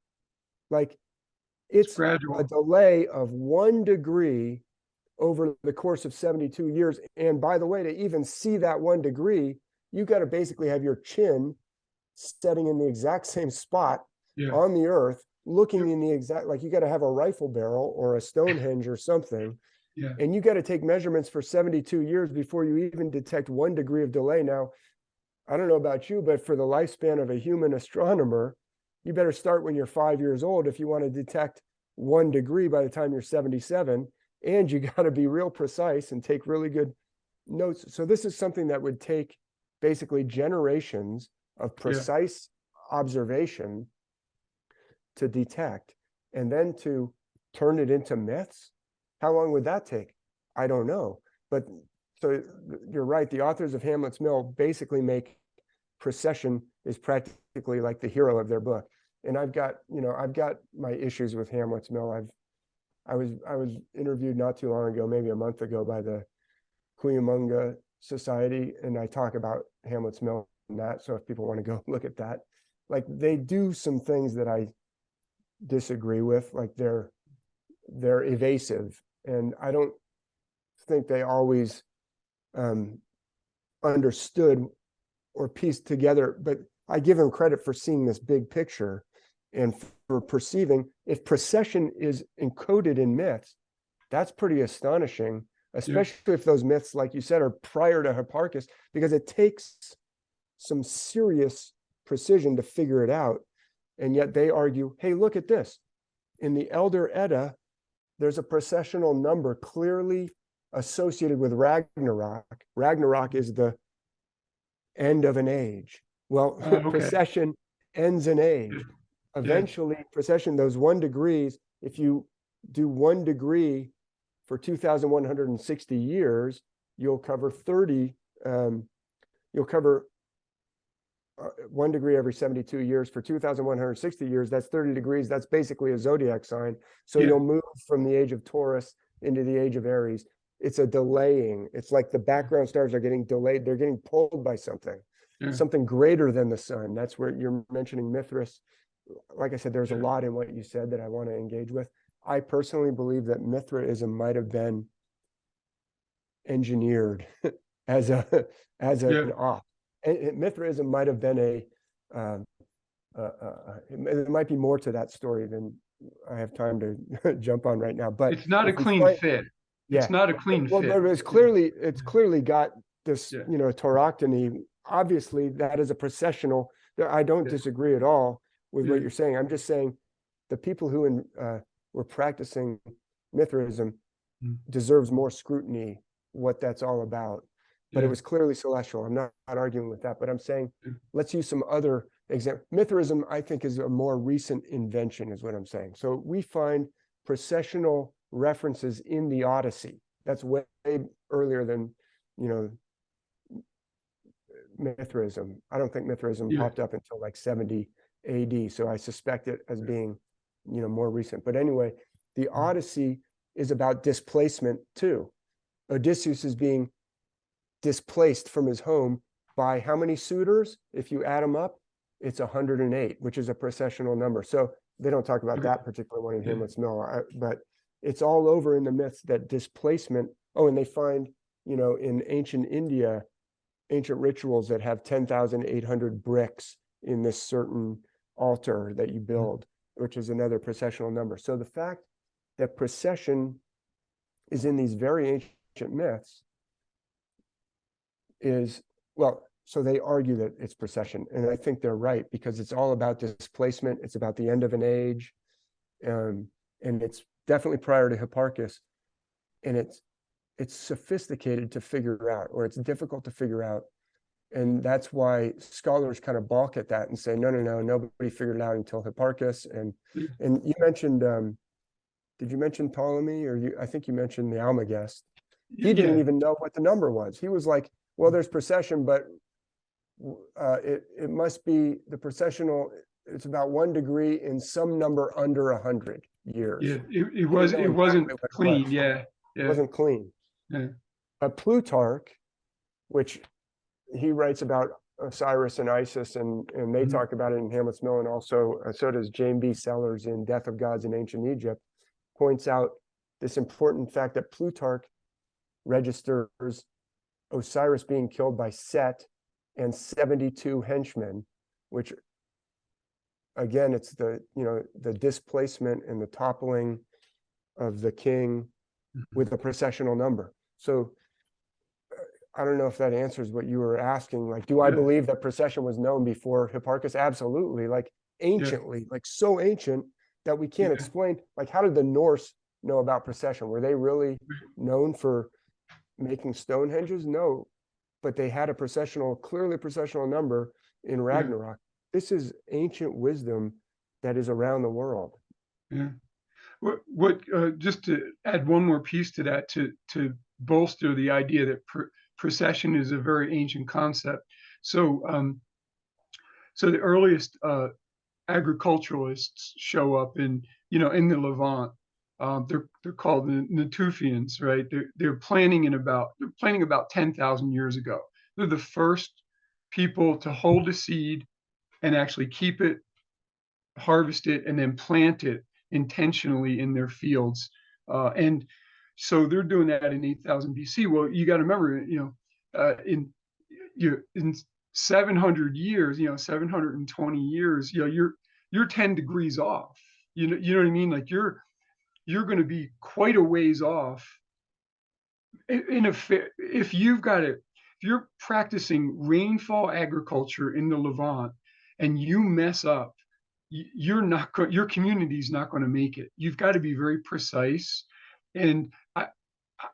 Like, it's gradual. A delay of 1 degree over the course of 72 years. And by the way, to even see that 1 degree, you got to basically have your chin setting in the exact same spot on the earth, looking in the exact, like you got to have a rifle barrel or a Stonehenge or something. Yeah. And you got to take measurements for 72 years before you even detect 1 degree of delay. Now, I don't know about you, but for the lifespan of a human astronomer, you better start when you're 5 years old if you want to detect 1 degree by the time you're 77. And you got to be real precise and take really good notes. So this is something that would take basically generations of precise observation to detect, and then to turn it into myths. How long would that take? I don't know. But so you're right. The authors of Hamlet's Mill basically make precession is practically like the hero of their book. And I've got my issues with Hamlet's Mill. I was interviewed not too long ago, maybe a month ago, by the Cuyamonga Society, and I talk about Hamlet's Mill and that. So if people want to go look at that, like, they do some things that I disagree with, like they're evasive, and I don't think they always understood or pieced together. But I give them credit for seeing this big picture and for perceiving, if procession is encoded in myths, that's pretty astonishing, especially if those myths, like you said, are prior to Hipparchus, because it takes some serious precision to figure it out. And yet they argue, hey, look at this. In the Elder Edda, there's a processional number clearly associated with Ragnarok. Ragnarok is the end of an age. Well, procession ends an age. Eventually, procession, those 1 degrees, if you do 1 degree for 2,160 years, you'll cover 1 degree every 72 years for 2,160 years. That's 30 degrees. That's basically a zodiac sign. So you'll move from the age of Taurus into the age of Aries. It's a delaying. It's like the background stars are getting delayed. They're getting pulled by something greater than the sun. That's where you're mentioning Mithras. Like I said, there's a lot in what you said that I want to engage with. I personally believe that Mithraism might have been engineered as an off. And Mithraism might have been it might be more to that story than I have time to jump on right now. But it's not a clean fit. It's not a clean fit. But it's clearly got this, tauroctony. Obviously, that is a processional. I don't disagree at all with what you're saying. I'm just saying the people who were practicing Mithraism deserves more scrutiny, what that's all about. But it was clearly celestial. I'm not arguing with that, but I'm saying let's use some other example. Mithraism, I think, is a more recent invention, is what I'm saying. So we find processional references in the Odyssey. That's way earlier than, Mithraism. I don't think Mithraism popped up until like 70 AD. So I suspect it as being, more recent. But anyway, the Odyssey is about displacement too. Odysseus is being displaced from his home by how many suitors? If you add them up, it's 108, which is a processional number. So they don't talk about that particular one in Hamlet's Mill, but it's all over in the myths that displacement. Oh, and they find, in ancient India, ancient rituals that have 10,800 bricks in this certain altar that you build, which is another processional number. So the fact that procession is in these very ancient myths is, well, so they argue that it's procession. And I think they're right, because it's all about displacement. It's about the end of an age. And it's definitely prior to Hipparchus. And it's sophisticated to figure out, or it's difficult to figure out. And that's why scholars kind of balk at that and say, no, nobody figured it out until Hipparchus. And you mentioned, did you mention Ptolemy, or I think you mentioned the Almagest? He didn't even know what the number was. He was like, well, there's procession, but it must be the processional. It's about 1 degree in some number under 100 years. Yeah, it wasn't clean. Yeah. It wasn't clean. Yeah. Plutarch, which he writes about Osiris and Isis, and they talk about it in Hamlet's Mill, and also so does James B. Sellers in Death of Gods in Ancient Egypt, points out this important fact that Plutarch registers Osiris being killed by Set and 72 henchmen, which again, it's the displacement and the toppling of the king with a processional number. So I don't know if that answers what you were asking. Like, do I believe that procession was known before Hipparchus? Absolutely. Like anciently, like so ancient that we can't explain. Like, how did the Norse know about procession? Were they really known for making Stonehenges? No, but they had a clearly processional number in Ragnarok. This is ancient wisdom that is around the world. Yeah. What just to add one more piece to that, to bolster the idea that procession is a very ancient concept. So the earliest agriculturalists show up in the Levant. They're called the Natufians, right? They're planning about 10,000 years ago. They're the first people to hold a seed and actually keep it, harvest it, and then plant it intentionally in their fields. And so they're doing that in 8,000 BC. Well, you got to remember, in 700 years, 720 years, you're 10 degrees off. You know what I mean? Like you're going to be quite a ways off. If you're practicing rainfall agriculture in the Levant and you mess up, your community's not going to make it. You've got to be very precise. And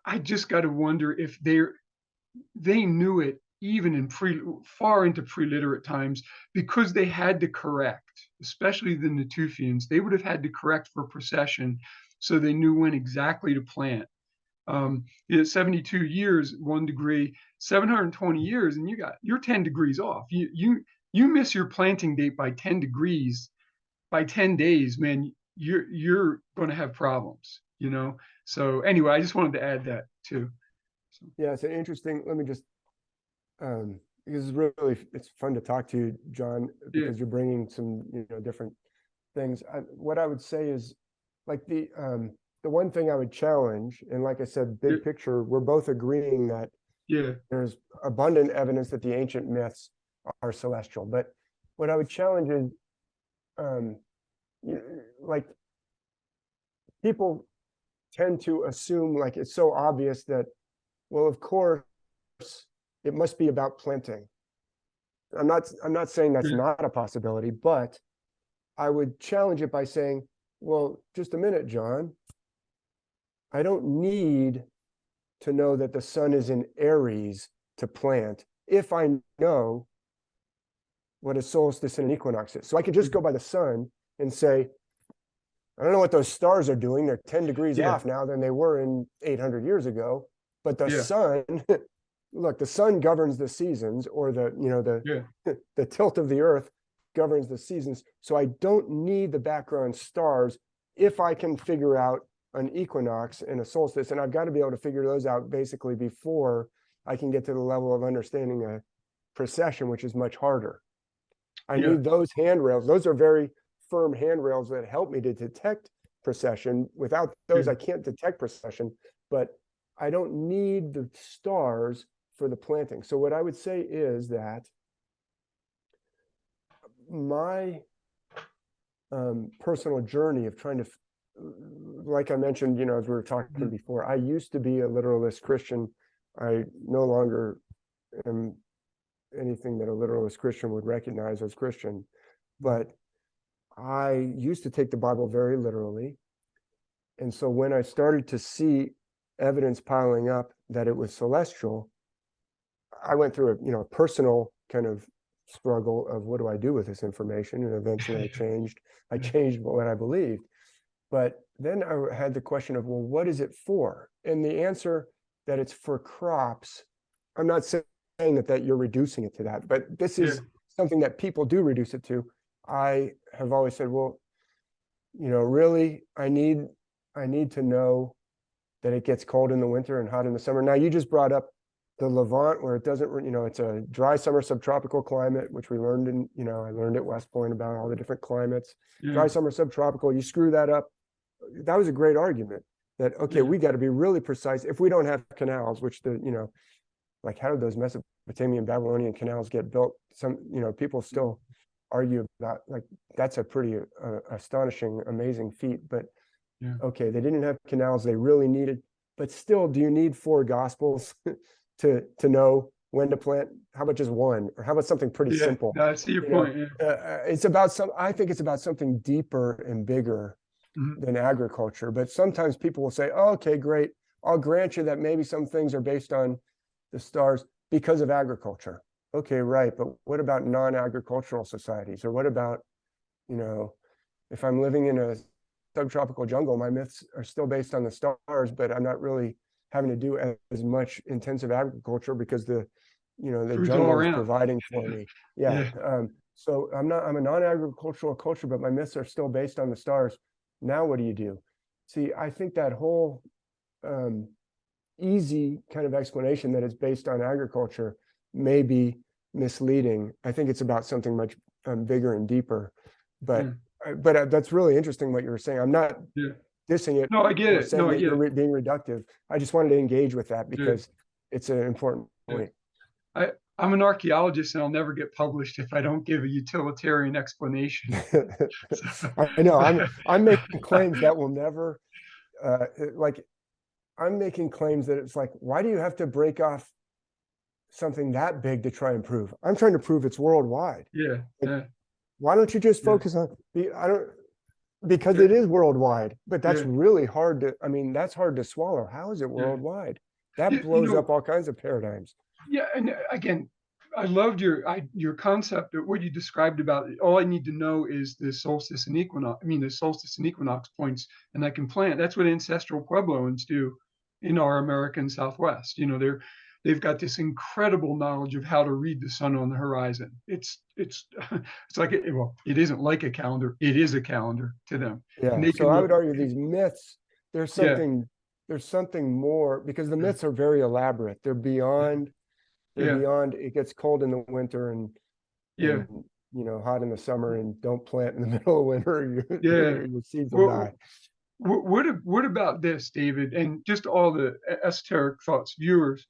I just got to wonder if they knew it even in far into pre-literate times, because they had to correct, especially the Natufians. They would have had to correct for procession, so they knew when exactly to plant. 72 years, 1 degree, 720 years, and you're 10 degrees off. You miss your planting date by 10 degrees, by 10 days, man, you're going to have problems, So anyway, I just wanted to add that too. So. Yeah, it's an interesting. Let me just because it's fun to talk to you, John, because you're bringing some different things. What I would say is, like the one thing I would challenge, and like I said, big picture, we're both agreeing that there's abundant evidence that the ancient myths are celestial. But what I would challenge is, like people tend to assume, like it's so obvious that, well, of course, it must be about planting. I'm not saying that's not a possibility, but I would challenge it by saying, well, just a minute, John. I don't need to know that the sun is in Aries to plant if I know what a solstice and an equinox is. So I could just go by the sun and say, I don't know what those stars are doing. They're 10 degrees off now than they were in 800 years ago. But the sun, look, the sun governs the seasons, or the tilt of the earth governs the seasons. So I don't need the background stars if I can figure out an equinox and a solstice. And I've got to be able to figure those out basically before I can get to the level of understanding a precession, which is much harder. I need those handrails. Those are very firm handrails that help me to detect precession. Without those, Yeah. I can't detect precession, but I don't need the stars for the planting. So what I would say is that my personal journey of trying to, like I mentioned, you know, as we were talking before, I used to be a literalist Christian. I no longer am anything that a literalist Christian would recognize as Christian, but I used to take the Bible very literally. And so when I started to see evidence piling up that it was celestial, I went through a, you know, a personal kind of struggle of what do I do with this information? And eventually I changed what I believed. But then I had the question of, well, what is it for? And the answer that it's for crops, I'm not saying that you're reducing it to that, but this is something that people do reduce it to. I have always said, well, you know, really, I need to know that it gets cold in the winter and hot in the summer. Now, you just brought up the Levant, where it doesn't, you know, it's a dry summer subtropical climate, which we learned in, you know, I learned at West Point about all the different climates. Dry summer subtropical, you screw that up. That was a great argument that, okay, we got to be really precise. If we don't have canals, which the, you know, like how did those Mesopotamian Babylonian canals get built? Some, you know, people still argue about, like, that's a pretty astonishing, amazing feat. But okay, they didn't have canals they really needed, but still, do you need 4 gospels to know when to plant? How about just one? Or how about something pretty simple? I see your point. It's about I think it's about something deeper and bigger than agriculture. But sometimes people will say, oh, okay, great, I'll grant you that maybe some things are based on the stars because of agriculture. Okay, right, but what about non-agricultural societies? Or what about, you know, if I'm living in a subtropical jungle, my myths are still based on the stars, but I'm not really having to do as much intensive agriculture because the, you know, the jungle is providing for me. So I'm a non-agricultural culture, but my myths are still based on the stars. Now what do you do? See, I think that whole easy kind of explanation that it's based on agriculture may be misleading. I think it's about something much bigger and deeper. But that's really interesting what you were saying. I'm not dissing it. No, I get it. No, I get it. Being reductive. I just wanted to engage with that because it's an important point. I'm an archaeologist, and I'll never get published if I don't give a utilitarian explanation. I know. I'm making claims that will never, like, I'm making claims that it's like, why do you have to break off something that big to try and prove? I'm trying to prove it's worldwide. Why don't you just focus on because it is worldwide, but that's really hard to, I mean, that's hard to swallow. How is it worldwide? That blows up all kinds of paradigms. Yeah, and again, I loved your concept of what you described about all I need to know is the solstice and equinox. I mean, the solstice and equinox points, and I can plant. That's what ancestral Puebloans do in our American Southwest. You know, they've got this incredible knowledge of how to read the sun on the horizon. It's like it isn't like a calendar. It is a calendar to them. Yeah. So I would argue these myths. There's something more, because the myths are very elaborate. They're beyond. Beyond. It gets cold in the winter and you know, hot in the summer, and don't plant in the middle of winter. Your seeds will die. What about this, David, and just all the Esoteric Thoughts viewers?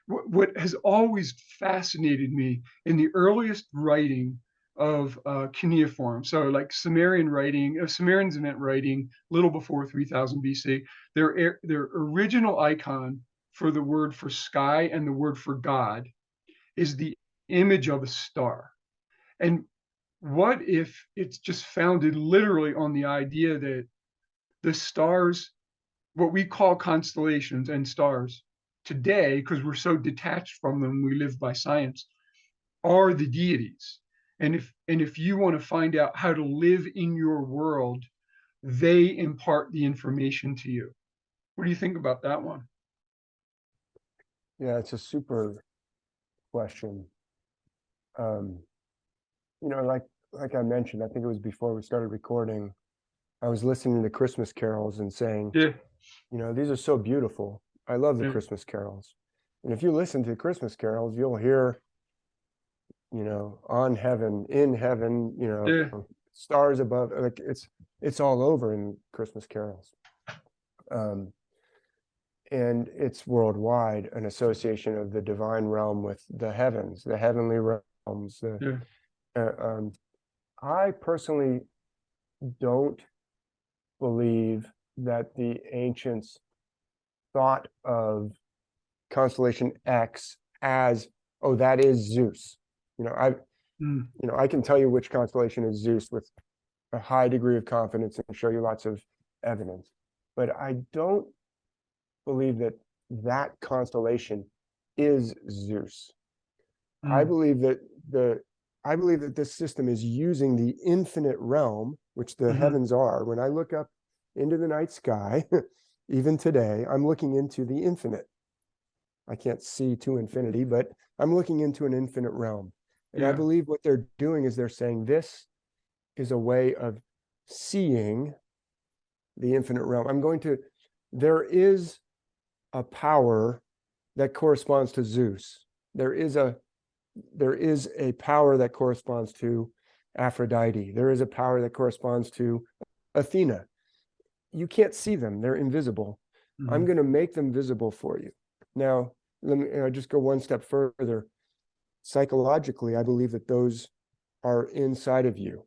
What has always fascinated me in the earliest writing of cuneiform, so like Sumerian writing, Sumerians invent writing little before 3000 BC. Their original icon for the word for sky and the word for God is the image of a star. And what if it's just founded literally on the idea that the stars, what we call constellations and stars today, because we're so detached from them, we live by science, are the deities. And if you want to find out how to live in your world, they impart the information to you. What do you think about that one? Yeah, it's a super question. You know, like I mentioned, I think it was before we started recording, I was listening to Christmas carols and saying, you know, these are so beautiful. I love the Christmas carols. And if you listen to Christmas carols, you'll hear, you know, on heaven, in heaven, you know, stars above. Like It's all over in Christmas carols. And it's worldwide, an association of the divine realm with the heavens, the heavenly realms. I personally don't believe that the ancients thought of constellation X as, oh, that is Zeus. I can tell you which constellation is Zeus with a high degree of confidence and show you lots of evidence. But I don't believe that that constellation is Zeus. I believe that this system is using the infinite realm, which the heavens are. When I look up into the night sky, even today, I'm looking into the infinite. I can't see to infinity, but I'm looking into an infinite realm. And I believe what they're doing is they're saying this is a way of seeing the infinite realm. There is a power that corresponds to Zeus. There is a power that corresponds to Aphrodite. There is a power that corresponds to Athena. You can't see them. They're invisible. I'm going to make them visible for you. Now, let me just go one step further. Psychologically, I believe that those are inside of you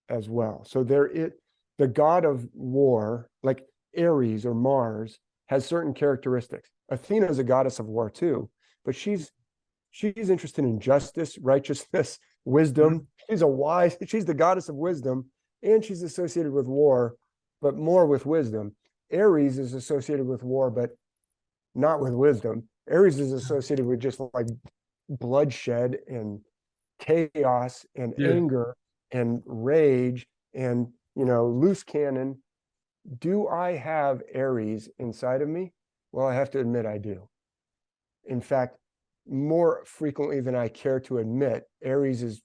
as well. So the god of war, like Ares or Mars, has certain characteristics. Athena is a goddess of war too, but she's interested in justice, righteousness, wisdom. She's the goddess of wisdom, and she's associated with war, but more with wisdom. Ares is associated with war, but not with wisdom. Ares is associated with just like bloodshed and chaos and anger and rage and, loose cannon. Do I have Ares inside of me? Well, I have to admit I do. In fact, more frequently than I care to admit, Ares is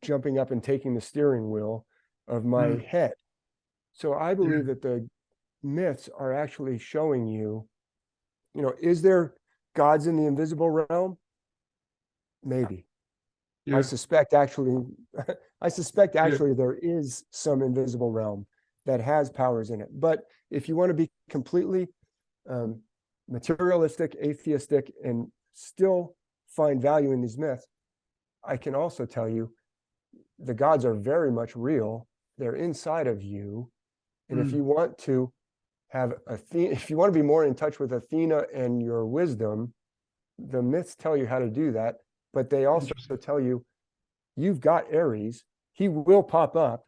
jumping up and taking the steering wheel of my head. So I believe that the myths are actually showing you, is there gods in the invisible realm? Maybe. I suspect actually there is some invisible realm that has powers in it. But if you want to be completely materialistic, atheistic, and still find value in these myths, I can also tell you the gods are very much real. They're inside of you. And if you want to if you want to be more in touch with Athena and your wisdom, the myths tell you how to do that. But they also tell you, you've got Ares. He will pop up.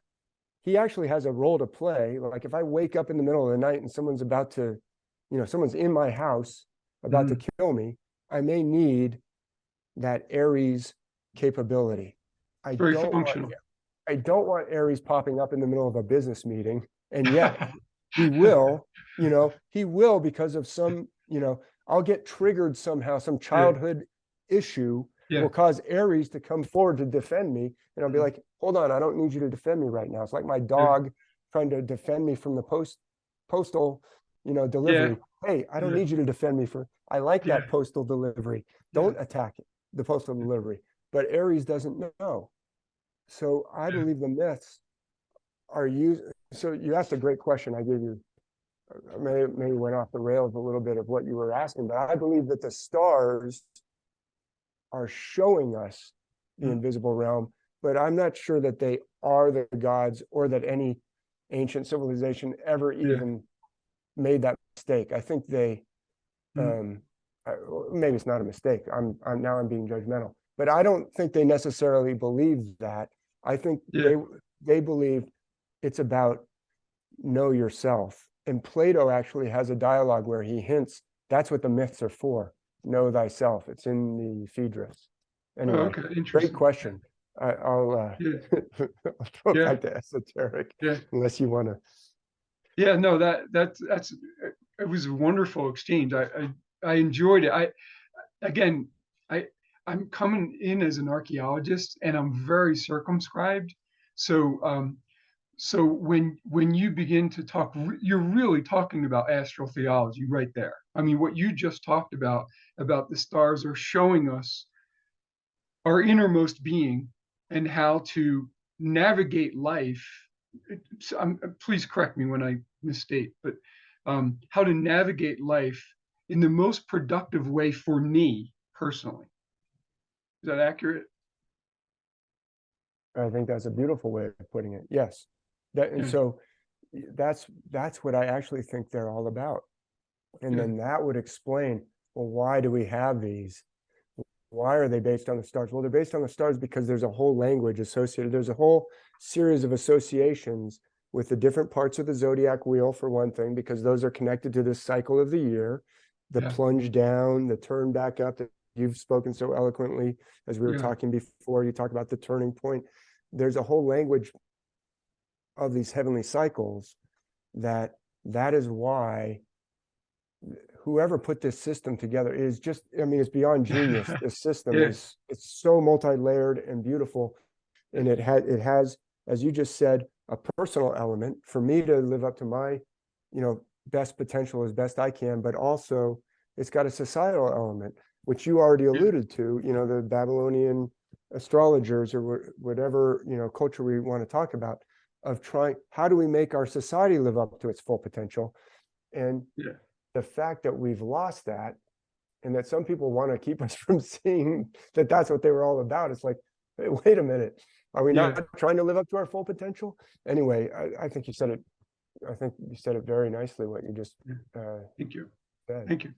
He actually has a role to play. Like if I wake up in the middle of the night and someone's about to, someone's in my house about to kill me, I may need that Ares capability. Very functional. I don't want Ares popping up in the middle of a business meeting. And yet he will, because of some, I'll get triggered somehow, some childhood issue will cause Ares to come forward to defend me. And I'll be like, hold on, I don't need you to defend me right now. It's like my dog trying to defend me from the postal, delivery. Hey, I don't need you to defend me I like that postal delivery. Don't attack the postal delivery. But Ares doesn't know. So I believe the myths are used. So you asked a great question. I gave you, maybe went off the rails a little bit of what you were asking, but I believe that the stars are showing us the invisible realm, but I'm not sure that they are the gods or that any ancient civilization ever even made that mistake. I think they, maybe it's not a mistake. I'm being judgmental, but I don't think they necessarily believe that. I think they believe it's about know yourself. And Plato actually has a dialogue where he hints that's what the myths are for. Know thyself. It's in the Phaedrus. Anyway, great question. I'll throw it back to esoteric unless you want to. Yeah, no, that's it was a wonderful exchange. I enjoyed it. I'm coming in as an archaeologist and I'm very circumscribed. So so when you begin to talk, you're really talking about astrotheology right there. I mean, what you just talked about the stars are showing us our innermost being and how to navigate life please correct me when I misstate, but how to navigate life in the most productive way for me personally. Is that accurate? I think that's a beautiful way of putting it. Yes. And Yeah. so that's what I actually think they're all about. And Yeah. then that would explain, well, why do we have these? Why are they based on the stars? Well, they're based on the stars because there's a whole language associated. There's a whole series of associations with the different parts of the zodiac wheel, for one thing, because those are connected to this cycle of the year, the Yeah. plunge down, the turn back up that you've spoken so eloquently as we were Yeah. talking before. You talk about the turning point. There's a whole language of these heavenly cycles that is why whoever put this system together is just, I mean, it's beyond genius. This system Yeah. is, it's so multi-layered and beautiful. And it has, as you just said, a personal element for me to live up to my, best potential as best I can, but also it's got a societal element, which you already alluded to, the Babylonian astrologers or whatever, culture we want to talk about, of trying, how do we make our society live up to its full potential? And Yeah. the fact that we've lost that, and that some people want to keep us from seeing that that's what they were all about. It's like, hey, wait a minute. Are we Yeah. not trying to live up to our full potential? Anyway, I think you said it. I think you said it very nicely, what you just Thank you. said. Thank you.